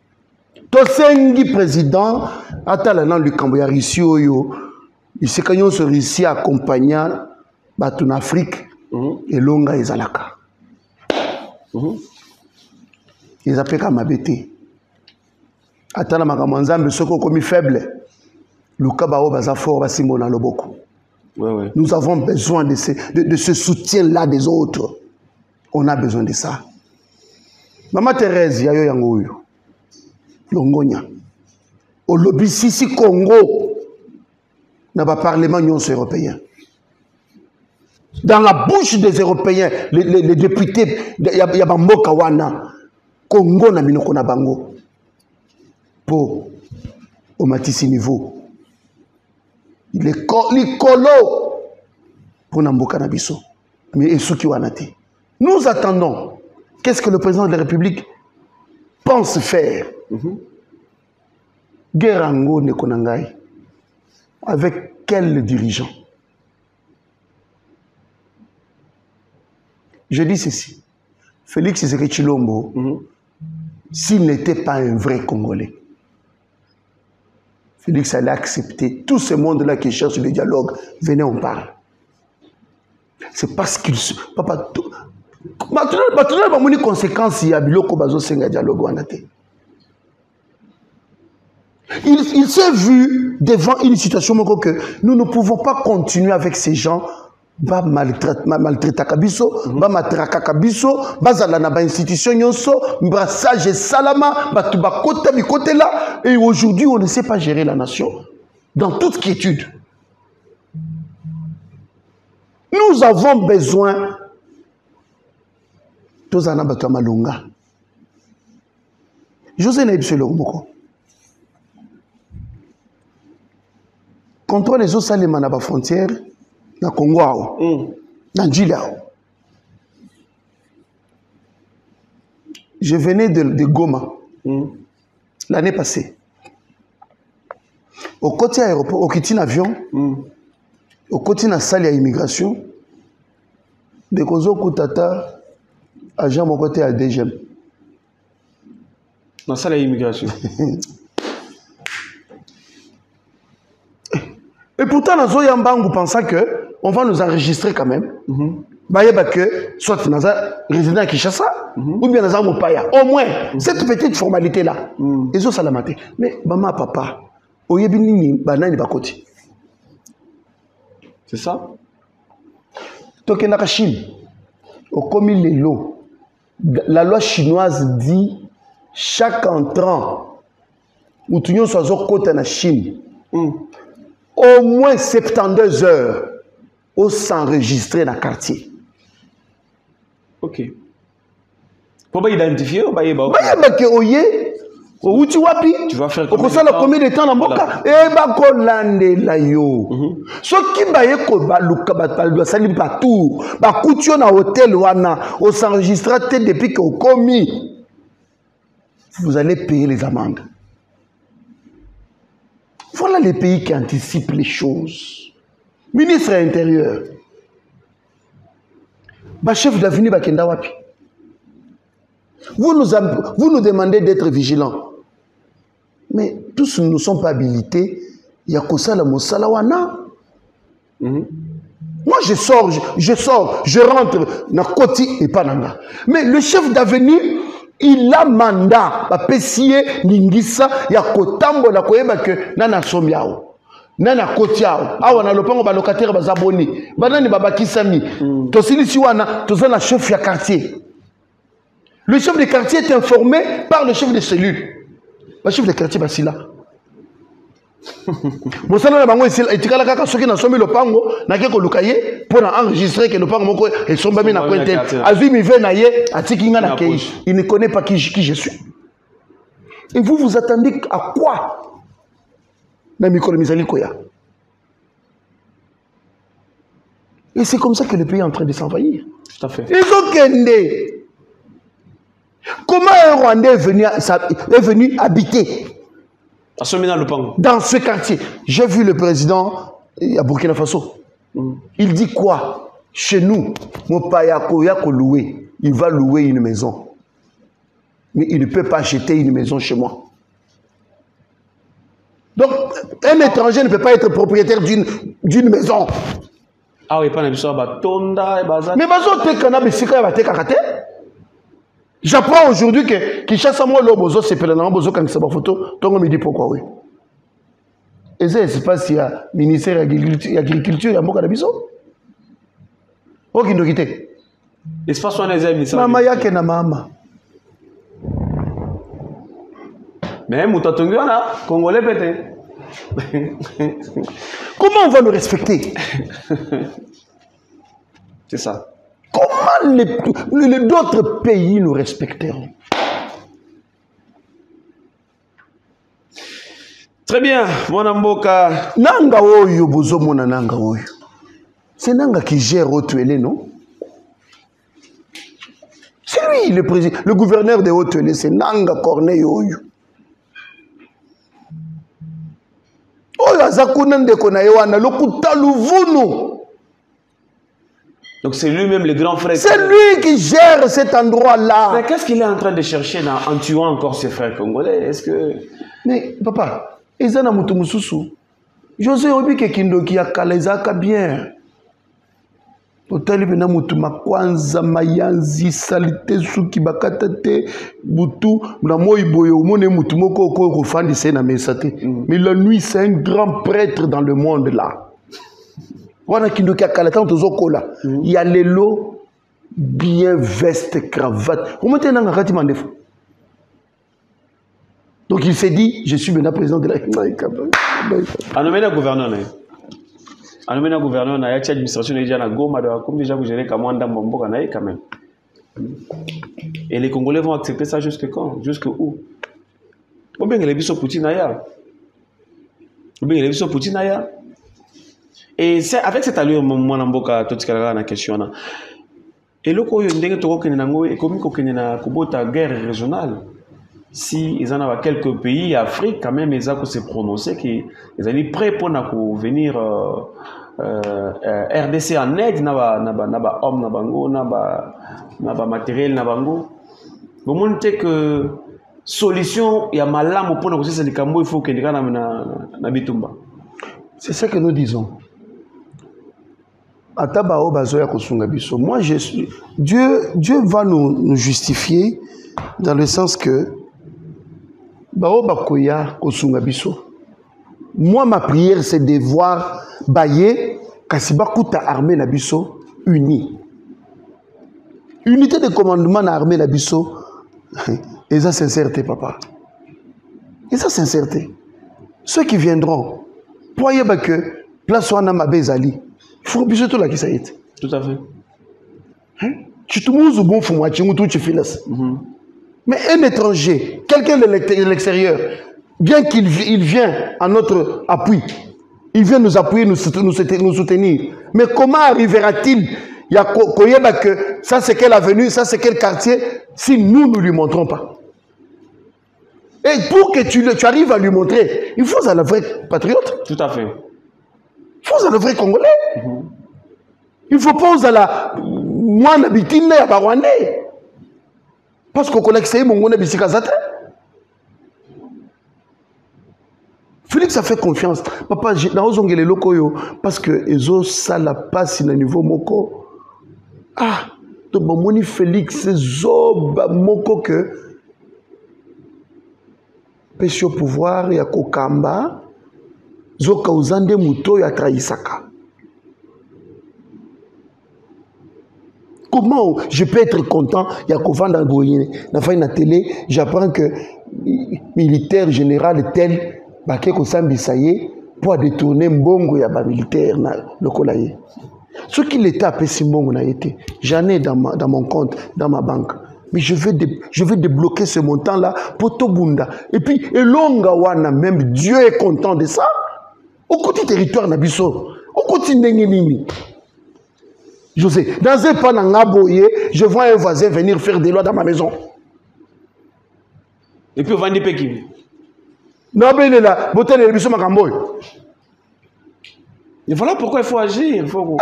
Tosengi président, attends là, le Camboya Russie, il sait qu'il y a une Russie accompagnant en Afrique et longa et Zalaka. Ils appellent comme Mabete. Attends là, ma manzambe, ce qu'on commis faible. Le Kabao baza fort, va Simona Loboko. Ouais. Nous avons besoin de ce soutien-là des autres. On a besoin de ça. Maman Thérèse, yayo yango yo. Longonya. Au lobby Sisi Congo, n'a pas parlement européen. Dans la bouche des Européens, les députés, il y a Bamboka Wana, Congo na minoko na bango. Pour au matisi niveau. Il est colo pour Namboka Nabiso. Mais et ceux qui ont été. Nous attendons. Qu'est-ce que le président de la République pense faire? Guérango Nekonangai. Avec quel dirigeant? Je dis ceci. Félix Tshisekedi Tshilombo, s'il n'était pas un vrai Congolais, Félix allait accepter tout ce monde-là qui cherche le dialogue. Venez, on parle. C'est parce qu'il se... Papa, tout... Maintenant, il y a conséquences, il y a un dialogue. Il s'est vu devant une situation que nous ne pouvons pas continuer avec ces gens. Ba maltraiter kabiso, ba matraka kabiso, ba zalana ba institution nyonso, brassage salama, ba tuba kota bi côté là. Et aujourd'hui, on ne sait pas gérer la nation dans toute quiétude. Nous avons besoin tozana ba malunga. José Naïbselo Moko. Contrôle les eaux salées à la frontière. Na Congo, na Ndjili. Je venais de Goma l'année passée. Au côté aéroport, au quitté avion, au côté na salle à immigration, de Kozo Koutata, agent mon côté à DGM. Dans salle à immigration. Et pourtant, nous avons pensé qu'on va nous enregistrer quand même. Que soit nous avons résident à Kinshasa, ou bien nous avons Mopaya. Au moins, cette petite formalité-là. Ils ont salamate. Mais maman, papa, c'est ça? Tokenaka Chine, au commis les lots, la loi chinoise dit chaque entrant, où tout le monde soit côté en Chine, au moins 72 heures au s'enregistrer dans le quartier. Ok. Pour pas identifier, tu vas faire combien de temps dans Boka? Eh bah kolande la yo. Ce qui baye ko baluka batalwa sali partout. Ba couture na hôtel wana, au s'enregistrer depuis que au commis. Vous allez payer les amendes. Voilà les pays qui anticipent les choses. Ministre intérieur. Chef d'avenue Bakenda Wapi. Vous nous demandez d'être vigilants. Mais tous nous ne sommes pas habilités. Il y a Kosala Mosalawana. Moi je sors, je rentre dans Koti et Pananga. Mais le chef d'avenue, il a mandat à pessier Ningisa, il y a Kotambo la Koyeba que Nana Sombiao, Nana Kotiao, Awana Lopango Balocataire Bazaboni, Banani Babakisami, Tosili Siwana, Tosana chef de quartier. Le chef de quartier est informé par le chef de cellule. Le chef de quartier Basila. Mosala bango etikala kaka soki na somi lopango na ke ko lukaye pour enregistrer que lopango moko et sombami na cointel azui mi ve na ye atiki nga na kei il ne connaît pas qui je suis. Et vous vous attendez à quoi na mikolo mizali koya? Et c'est comme ça que le pays est en train de s'envahir. Tout à fait. Ils ont qu'un. Comment un Rwandais est venu habiter dans ce quartier? J'ai vu le président à Burkina Faso. Il dit quoi? Chez nous, mon père louer. Il va louer une maison. Mais il ne peut pas acheter une maison chez moi. Donc, un étranger ne peut pas être propriétaire d'une maison. Ah oui, pas de mais j'apprends aujourd'hui que Kinshasa moi l'obozo c'est pelana bozo quand ça photo donc on me dit pourquoi oui. Et ça c'est pas si a ministère de l'agriculture ya mboka na biso. Oki ndokite. Espace on les amis ça. Mama yake na mama. Mais mutatongi wana congolais pété. Comment on va nous respecter? C'est ça. Comment d'autres pays nous respecteront? Très bien, mon amboka. Nanga oyo bozo mona nanga oyo. C'est Nanga qui gère Haute-Tuélé, non? C'est lui le président, le gouverneur de Haute-Tuélé, c'est Nanga Corneille oyo. Oyo azakuna ndeko na yewana lokuta luvunu. Donc c'est lui-même le grand frère. C'est lui qui gère cet endroit-là. Mais qu'est-ce qu'il est en train de chercher en tuant encore ses frères congolais? Est-ce que... Mais papa, Ezana Mutumusoussou, José Obi Kekindoki a kalezaka bien. Totali bena mutuma kwanza mayanzi salite suki bakatate butu na moiboyo mone mutumoko ko fandi sena mesate. Mais la nuit c'est un grand prêtre dans le monde là. Wana kindoki akalata tozokola. Il y a les lots bien veste cravate. Comment t'es dans ngati mandefo? Donc il s'est dit je suis maintenant président de la Anomena gouverneur né. Anomena gouverneur na yachi administration déjà na Goma de comme déjà vous gérez Kamwanda Mbomboka na quand même. Et les Congolais vont accepter ça jusque quand? Jusque où? Ou bien les biso Poutine aya. Ou bien les biso Poutine aya. Et c'est avec cette allure mon amboka totikala na question na. Et le ko yo ndenge toko kenena ngo et comme ko kenena kubota guerre régionale. Si ils en ont quelques pays Afrique quand même ils ont se prononcer qu'ils sont prêts pour venir RDC en aide naba homme nabango naba matériel nabango. Vous montrez que solution il y a malamu pour négocier ces cambo il faut que na bitumba. C'est ce que nous disons. Atabao bazoya kosunga biso. Moi Dieu va nous justifier dans le sens que moi, ma prière, c'est de voir Baye, Kasibakuta armée Nabiso unie. Unité de commandement na armée Nabiso, et ça, sincérité, papa. Et ça, sincérité. Ceux qui viendront, pour y avoir que, place où on a ma bezali, il faut que tout là qui ça y est. Tout à fait. Tu te mouses au bon fou, moi, tu files. Mais un étranger, quelqu'un de l'extérieur, bien qu'il vienne à notre appui, il vient nous appuyer, nous soutenir. Mais comment arrivera-t-il que ça c'est quelle avenue, ça c'est quel quartier, si nous ne lui montrons pas? Et pour que tu arrives à lui montrer, il faut un vrai patriote. Tout à fait. Il faut un vrai Congolais. Il ne faut pas la moi n'habitine à Barwandais. Parce qu'on connaît que c'est mon gars bisikazate. Félix a fait confiance. Papa, j'ai dans les locaux parce que Ezo ça la passe na niveau moko. Ah, donc mon Félix zoba moko que pêche au pouvoir ya kokamba zoka uzande muto ya trahisaka. Comment je peux être content? Il y a qu'au vendre dans la télé, j'apprends que militaire général tel, pour détourner Mbongo ya militaire le Kolaye. Ce qui l'État a fait si Mbongo n'a été, j'en ai dans mon compte, dans ma banque. Mais je vais débloquer ce montant-là pour Tobunda. Et puis, Elongawana, même Dieu est content de ça. Au côté territoire Nabiso, au côté Nengenini. José, dans un pan en aboyé, je vois un voisin venir faire des lois dans ma maison. Et puis on va dire Pékin. Non, mais il est là. Et voilà pourquoi il faut agir. Il faut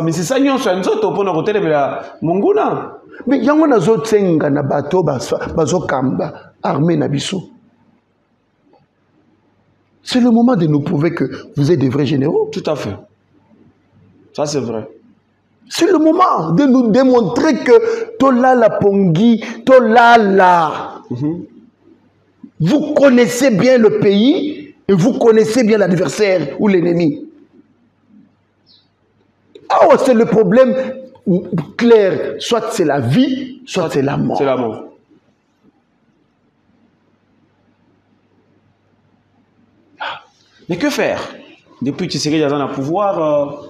mais c'est ça, nous sommes en train de faire la Monguna. Mais il y a un autre thing na bateau, bazo kamba, armée na biso. C'est le moment de nous prouver que vous êtes des vrais généraux. Tout à fait. Ça, c'est vrai. C'est le moment de nous démontrer que Tola la Pongi, Tola la. Vous connaissez bien le pays et vous connaissez bien l'adversaire ou l'ennemi. Ah ouais, c'est le problème clair. Soit c'est la vie, soit c'est la mort. C'est la mort. Mais que faire? Depuis que tu serais dans le pouvoir,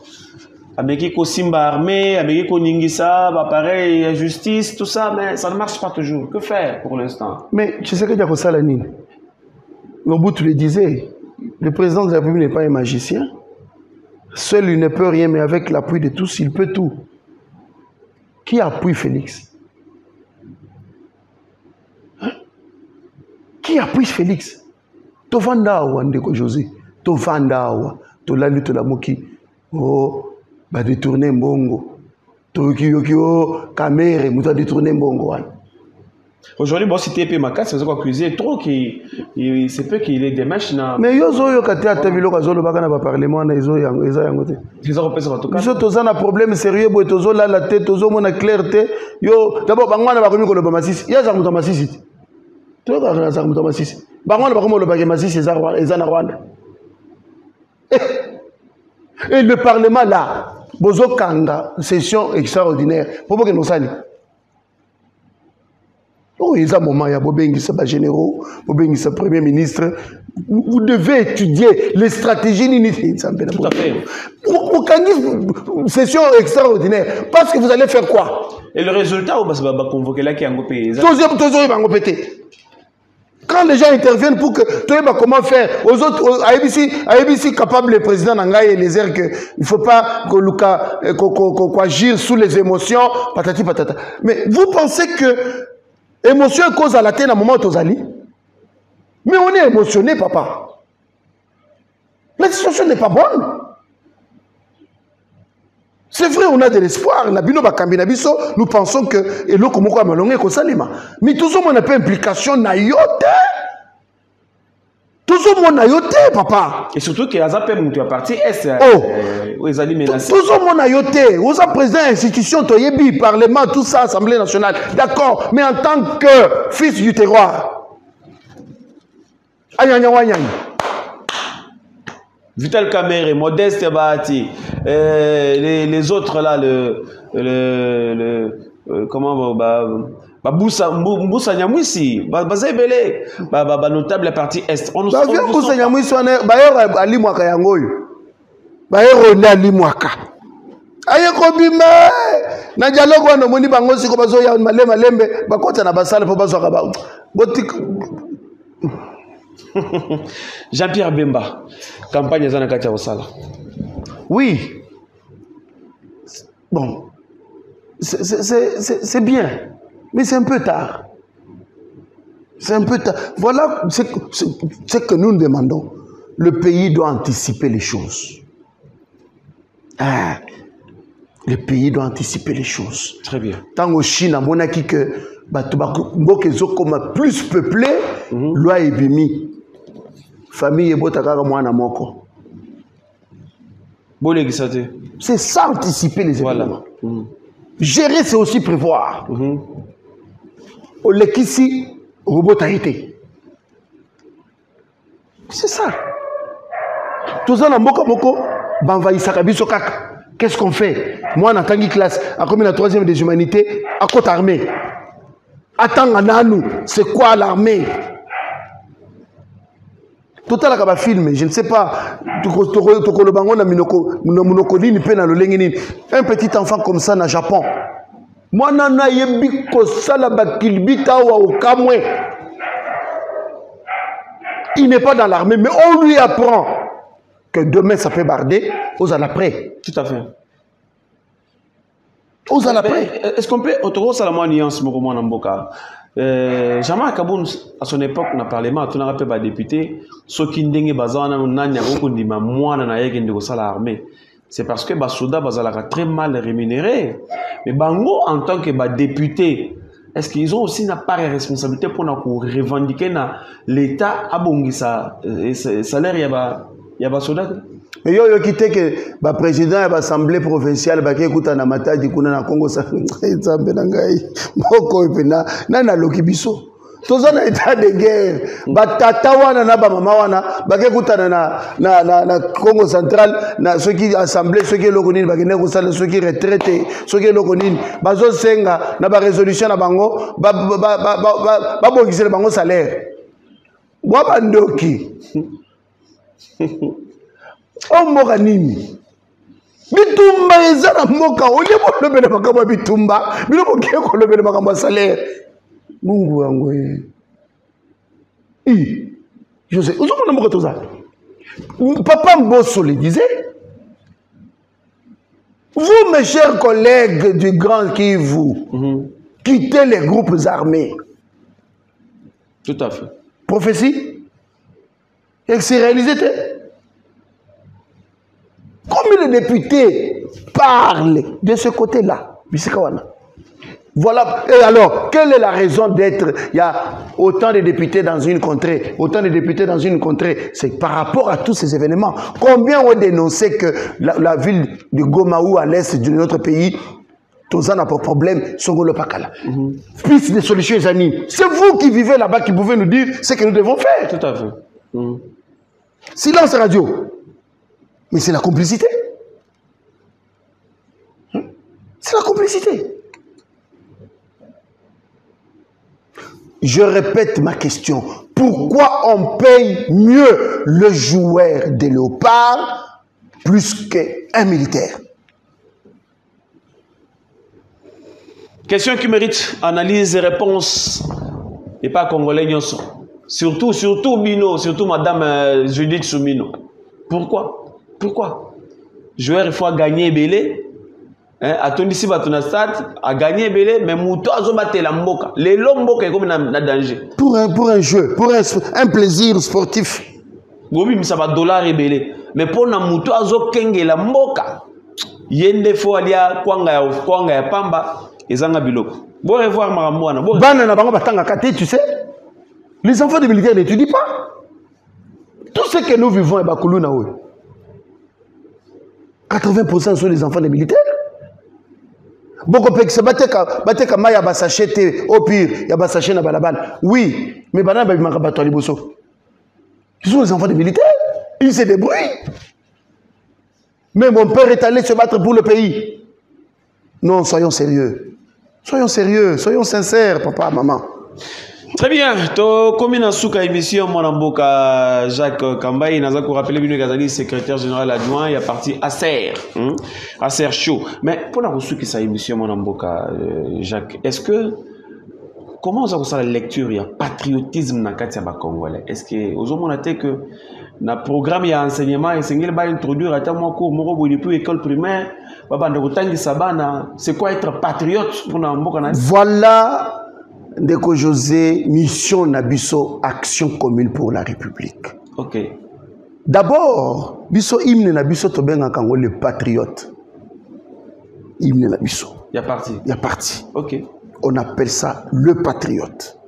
Amérique Simba armée, Amérique Ningisa, pareil, la justice, tout ça, mais ça ne marche pas toujours. Que faire pour l'instant? Mais tu sais que Diako Salani, Mobutu le disait, le président de la République n'est pas un magicien. Seul il ne peut rien, mais avec l'appui de tous, il peut tout. Qui appuie Félix? Hein? Qui appuie Félix? Tovanda awa ndeko José, tovanda awa, tolali tolamoki, oh, ba détourner mbongo, toki yoki oh, kamere, muta détourner mbongo wana. Aujourd'hui, bon, si tu es ma c'est quoi accuser trop qu'il c'est peu qu'il ait des matchs na. Mais yo zo yo kati atabilo kazolo baka na ba parlement na ezo yangote. Ils ont repensé en tout cas. Biso tozana problème sérieux boy tozo la tête tozo mona clarté. Yo d'abord bangwana ba komi ko loba masisi. Ya za muta masisi. To ka za muta masisi. Bangwana ba komi loba ke masisi eza na Rwanda. Et le parlement là, bozo kanga session extraordinaire. Pour que nous sali. Oh, il y a un moment, il y a des généraux, des premiers ministres. Vous devez étudier les stratégies. Tout à fait. Une session extraordinaire. Parce que vous allez faire quoi? Et le résultat, on va convoquer là qui est un peu payé. Quand les gens interviennent pour que tu sais comment faire, aux autres, à ABC capable, le président Nangaï et les airs qu'il ne faut pas qu'on agisse sous les émotions, patati patata. Mais vous pensez que émotion cause à la tête à un moment où mais on est émotionné, papa. La situation n'est pas bonne. C'est vrai, on a de l'espoir. Nous pensons que mais tout le monde n'a pas implication na yote. Tout le monde na yote, papa. Et surtout que Azapé Moutou a parti est où ils allaient menacer. Tout le monde na yote. Vous êtes président institution, Toyebi, parlement, tout ça, Assemblée nationale. D'accord, mais en tant que fils du terroir. Vital Kamere, Modeste Bahati, les autres là, comment Mboussa Nyamwisi, Bazebele, notable la partie Est. On nous Mboussa Nyamwisi, Bayer Ali Mwaka Yangoy. Bayer Ali Mwaka. Aye kobima na dialogue wana moni bango siko bazo ya malembe bakota na basale po bazo ka ba. Jean-Pierre Bemba, campagne Zana Katia Osala. Oui. Bon. C'est bien. Mais c'est un peu tard. C'est un peu tard. Voilà ce que nous demandons. Le pays doit anticiper les choses. Ah. Le pays doit anticiper les choses. Très bien. Tant au Chine, on a dit que plus peuplé, loi est bimi. Famille est botakara mwana moko. C'est ça anticiper les événements. Voilà. Gérer, c'est aussi prévoir. Au lekisi, robot a été. C'est ça. Tout ça, moko, banvaïsaka biso kaka. Qu'est-ce qu'on fait? Moi, en tant que classe, à combien la 3e des humanités, à côte armée. Attends, Ananou, c'est quoi l'armée? Total à film, je ne sais pas. Un petit enfant comme ça, au Japon. Moi, nana yebiko salaba kilbita wa okamwe. Il n'est pas dans l'armée, mais on lui apprend que demain ça peut barder aux à l'après. Tout à fait. aux après. Est-ce qu'on peut autoriser la moins nuance Mokomo Namboka? Jean-Marc Kaboun, à son époque, on a parlé, on a rappelé par député, ce qui ndenge bazana nanya okundima moi na yeke ndeko sala l'armée. C'est parce que Basoda bazalaka très mal rémunéré. Mais Bango en tant que député, est-ce qu'ils ont aussi une part de responsabilité pour revendiquer l'État à Bongisa salaire ya Basoda? Mais yo quitté que le président de l'Assemblée provinciale ba écoute na matadi kuna na Congo ça nzambe na ngai moko pena na lokibiso toza na état de guerre ba tata wana na ba mama wana ba écoute na Congo central na ceux qui assemblée ceux qui lokonini ba kene ko sala ceux qui retraité ceux qui lokonini bazo senga na ba résolution na bango ba bokisela bango salaire wa bandoki. Oh mboka nini bitumba ezana mboka olie bolobele makambo bitumba bino boke kolobele makambo salaire mungu wangu je sais uzomona mboka toza papa Mbosso le disait vous mes chers collègues du Grand Kivu quittez les groupes armés. Tout à fait. Prophétie et c'est réalisé. Combien de députés parlent de ce côté-là? Voilà. Et alors, quelle est la raison d'être? Il y a autant de députés dans une contrée, autant de députés dans une contrée. C'est par rapport à tous ces événements. Combien ont dénoncé que la ville de Gomaou, à l'est de notre pays, tous n'a pas de problème, Songolo Pakala. Plus des solutions, Zani. C'est vous qui vivez là-bas qui pouvez nous dire ce que nous devons faire. Tout à fait. Silence radio. Mais c'est la complicité. C'est la complicité. Je répète ma question. Pourquoi on paye mieux le joueur de léopard plus qu'un militaire? Question qui mérite analyse et réponse. Et pas congolais, surtout Mino, surtout Madame Judith Soumino. Pourquoi? Joueur, il faut gagner Belé. À Tondisi Batunastad, a gagné Belé, mais Mouto a zobaté la Mboka. Les Lomboka est comme un danger. Pour un jeu, pour un plaisir sportif. Oui, mais ça va dollar et Belé. Mais pour na Mouto a zokenge la Mboka. Yende fo alia kwanga ya pamba, ezanga biloko. Bon revoir Maramouana. Bana na bango batanga kate, tu sais. Les enfants des militaires n'étudient pas. Tout ce que nous vivons est Bakoulou Naoui. 80% sont les enfants des militaires. Beaucoup de gens battent maya basachete au pire, ya basaché na balabal. Oui, mais banana ba makabato liboso. Ils sont les enfants des militaires. Ils se débrouillent. Mais mon père est allé se battre pour le pays. Non, soyons sérieux. Soyons sérieux, soyons sincères, papa, maman. Très bien. To komina suka émission Mwanamboka Jacques Kambayi naza ko rappeler bino Gazali secrétaire général adjoint, il y a parti ASER. ASER chaud. Mais pour la reçu qui sa émission Mwanamboka Jacques, est-ce que comment ça la lecture il y a patriotisme dans katia ba congolais? Est-ce que aux hommes on a été que na programme il y a enseignement et c'est va introduire à moi cours moko depuis école primaire baba ndotangi sabana c'est quoi être patriote pour na mboka na? Voilà. Ndeko José, mission Nabiso, action commune pour la République. Ok. D'abord, biso hymne Nabiso Tobenga Kango le patriote. Hymne Nabiso. Il y a parti. Il y a parti. Ok. On appelle ça le patriote.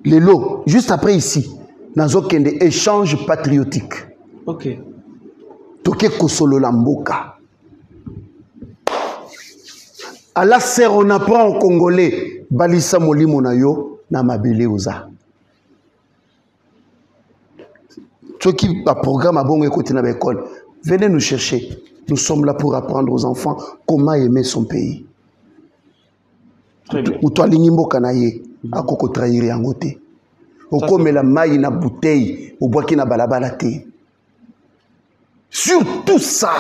Les lots, juste après ici, nazo kende échange patriotique. Ok. Toke Kosolo Lamboka. À la serre, on apprend en congolais. Balisa molimo na yo na mabele oza. Ceux qui a programme à bon écouter dans l'école, venez nous chercher. Nous sommes là pour apprendre aux enfants comment aimer son pays. Très bien. Ou toi l'ingimbo kanaye a koko trahir yangote. Au comme la maille na bouteille, au bois qui na balabala te. Surtout ça.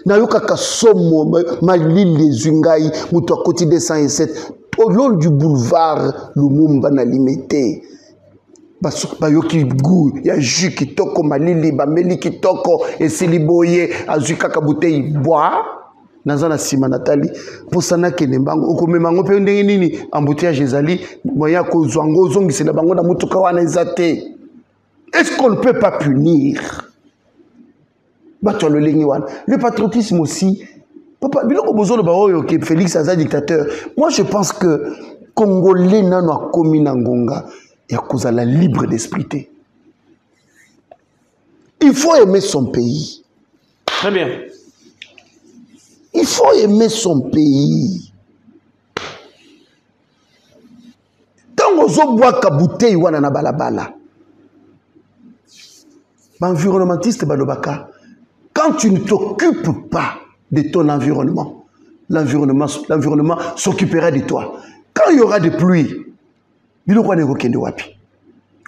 Nayoka kasomo malili zungai muto koti 207 au long du boulevard Lumumba na limité bayoki gu ya jus kitoko malili bameli kitoko esili boye azuka ka bouteille bois nazana sima natali posana kene mbango okomemango pe ndenge nini embouteillage ezali moya ko zwango zongisela bango na mutuka wana ezate. Est-ce qu'on ne peut pas punir? Le patriotisme aussi. Papa, Félix Aza dictateur. Moi, je pense que Congolais n'en a commis Nangonga et à cause de la libre d'esprit. Il faut aimer son pays. Très bien. Il faut aimer son pays. Tant qu'on boit kabouté, wana na balabala. Environnementiste balobaka. Quand tu ne t'occupes pas de ton environnement, l'environnement s'occupera de toi. Quand il y aura des pluies, il y aura des roquets wapi.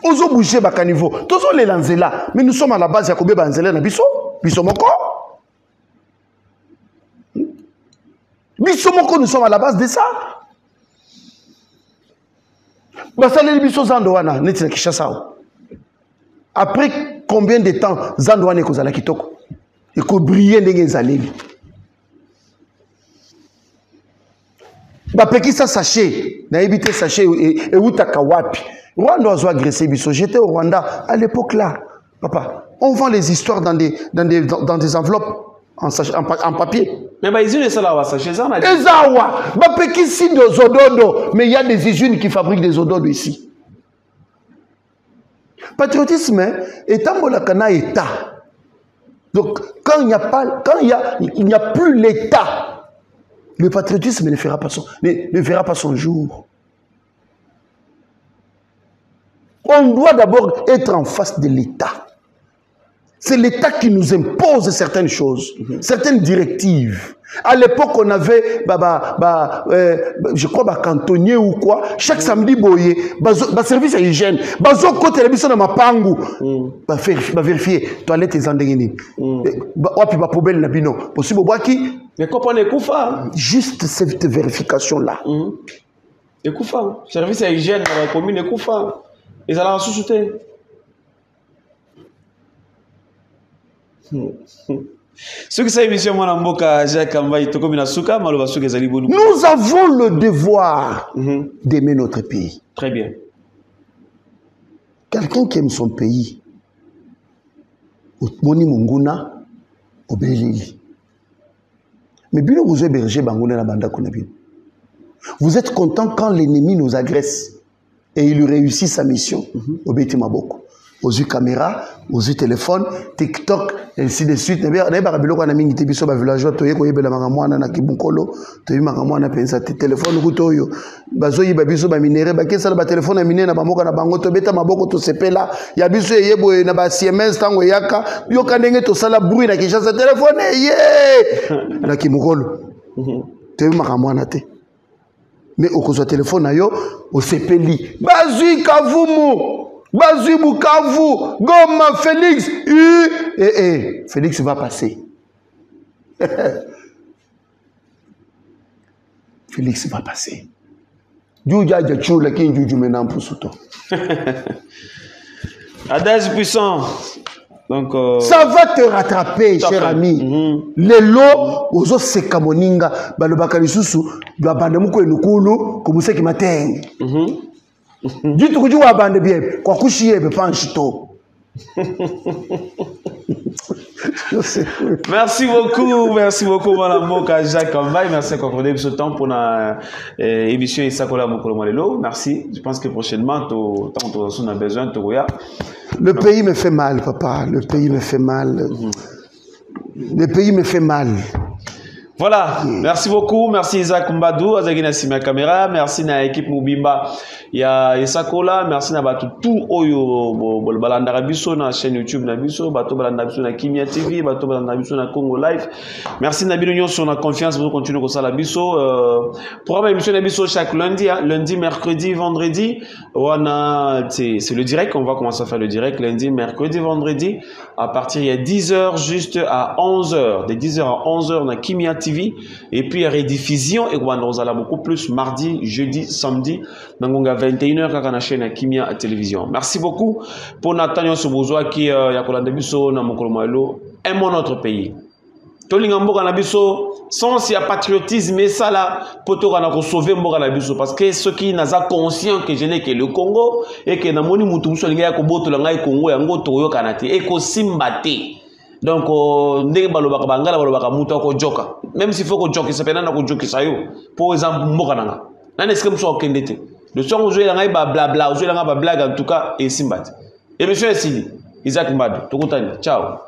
Ozo bouger baka niveau. Tozo les lanzela. Mais nous sommes à la base yakobe banzela na biso. Biso moko. Biso moko, nous sommes à la base de ça. Basale biso zandoana neti na Kinshasa. Après combien de temps zandoana kozala kitoko? Il faut briller dans les années. Bapeki ça sachet, na éviter sachet et utaka wapi. Rwanda a agressé biso. J'étais au Rwanda à l'époque là. Papa, on vend les histoires dans des enveloppes en papier. Mais bah ils ont ça là, sachet ça na. Ezawa, bapeki si de ododo, mais il y a des usines qui fabriquent des ododos ici. Patriotisme est un bolakana état. Donc, quand il n'y a plus l'État, le patriotisme ne verra pas son jour. On doit d'abord être en face de l'État. C'est l'État qui nous impose certaines choses, certaines directives. À l'époque, on avait, je crois, cantonnier ou quoi. Chaque samedi, boye, service à hygiène. Bazo côté la mission na mapangu. Vérifier toilette et zandengeni. Wapi ba poubelle na bino. Possible boaki. Mais comprenez koufa. Juste cette vérification là. Et koufa. Service à hygiène dans la commune et koufa. Ils allaient en sous-souter. Nous avons le devoir d'aimer notre pays. Très bien. Quelqu'un qui aime son pays, Moni Munguna, Obélili. Mais bien vous hébergez Bangouna la banda Kunabin. Vous êtes content quand l'ennemi nous agresse et il réussit sa mission. Obéti Maboko. Aux yeux caméra, aux yeux téléphone, TikTok, et ainsi de suite. Téléphone rutoyo. Bazoyi babiso ba minéré ba kesa ba téléphone miné na bamoka na bango to beta maboko to sepela ya biso yebo na ba CMS tango yaka yo kandenge to sala bruit na Kinshasa téléphone ye na kimukolo. To makamwa na te. Mais au cause téléphone na yo au sepeli. Bazui kavumu. Bazui Bukavu, Goma, Félix, Félix va passer. Félix va passer. Adage puissant. Donc, ça va te rattraper, cher ami. Les lots, aux autres, c'est Kamoninga, Balobakalisusu, Babandamuko et Nukulu, comme c'est qui m'atteigne. Du tout, tu vas bande bien. Quoi coucher, mais pas un chito. Merci beaucoup, Madame Moka, Jacques Kambaye. Merci d'avoir accordé ce temps pour la émission Isakola Mokolo Malelo. Merci. Je pense que prochainement, on a besoin de Le pays me fait mal, papa. Le pays me fait mal. Le pays me fait mal. Voilà, merci beaucoup, merci Isaac Mbadou, Azagina Sima Caméra, merci na équipe Mubimba, il y a Isakola, merci na batu tout oyo balandara biso na chaîne YouTube na biso, bato balanda biso na Kimia TV, bato balanda biso na Congo Live. Merci na bino sur la confiance pour continuer comme ça la biso. Programme émission na biso chaque lundi, hein, lundi, mercredi, vendredi. C'est le direct, on va commencer à faire le direct lundi, mercredi, vendredi à partir il y a 10h juste à 11h, de 10h à 11h na Kimia TV. Et puis rediffusion et on a beaucoup plus mardi, jeudi, samedi dans 21h quand on a chaîne Kimia Télévision. Merci beaucoup pour Nathaniel Sobozoa qui a collandé biso na mokolo malo aimons notre pays. Tolinga mboka na biso sens ya patriotisme et ça là poto kana ko sauver mboka na biso parce que ceux qui n'a pas conscient que je n'ai que le Congo et que na moni mutu muso linga ko botola ngai Congo yango toyo kanate et ko simbate donc ndenge balobaka bangala balobaka mutu ko joka même s'il faut ko joka ça pena na ko joka ça yo pour exemple mboka nanga nana est-ce que muso okendete le son ozo ngai ba blabla ozo ngai ba blague en tout cas et simbate et monsieur Sili Isaac Mbado tokutani ciao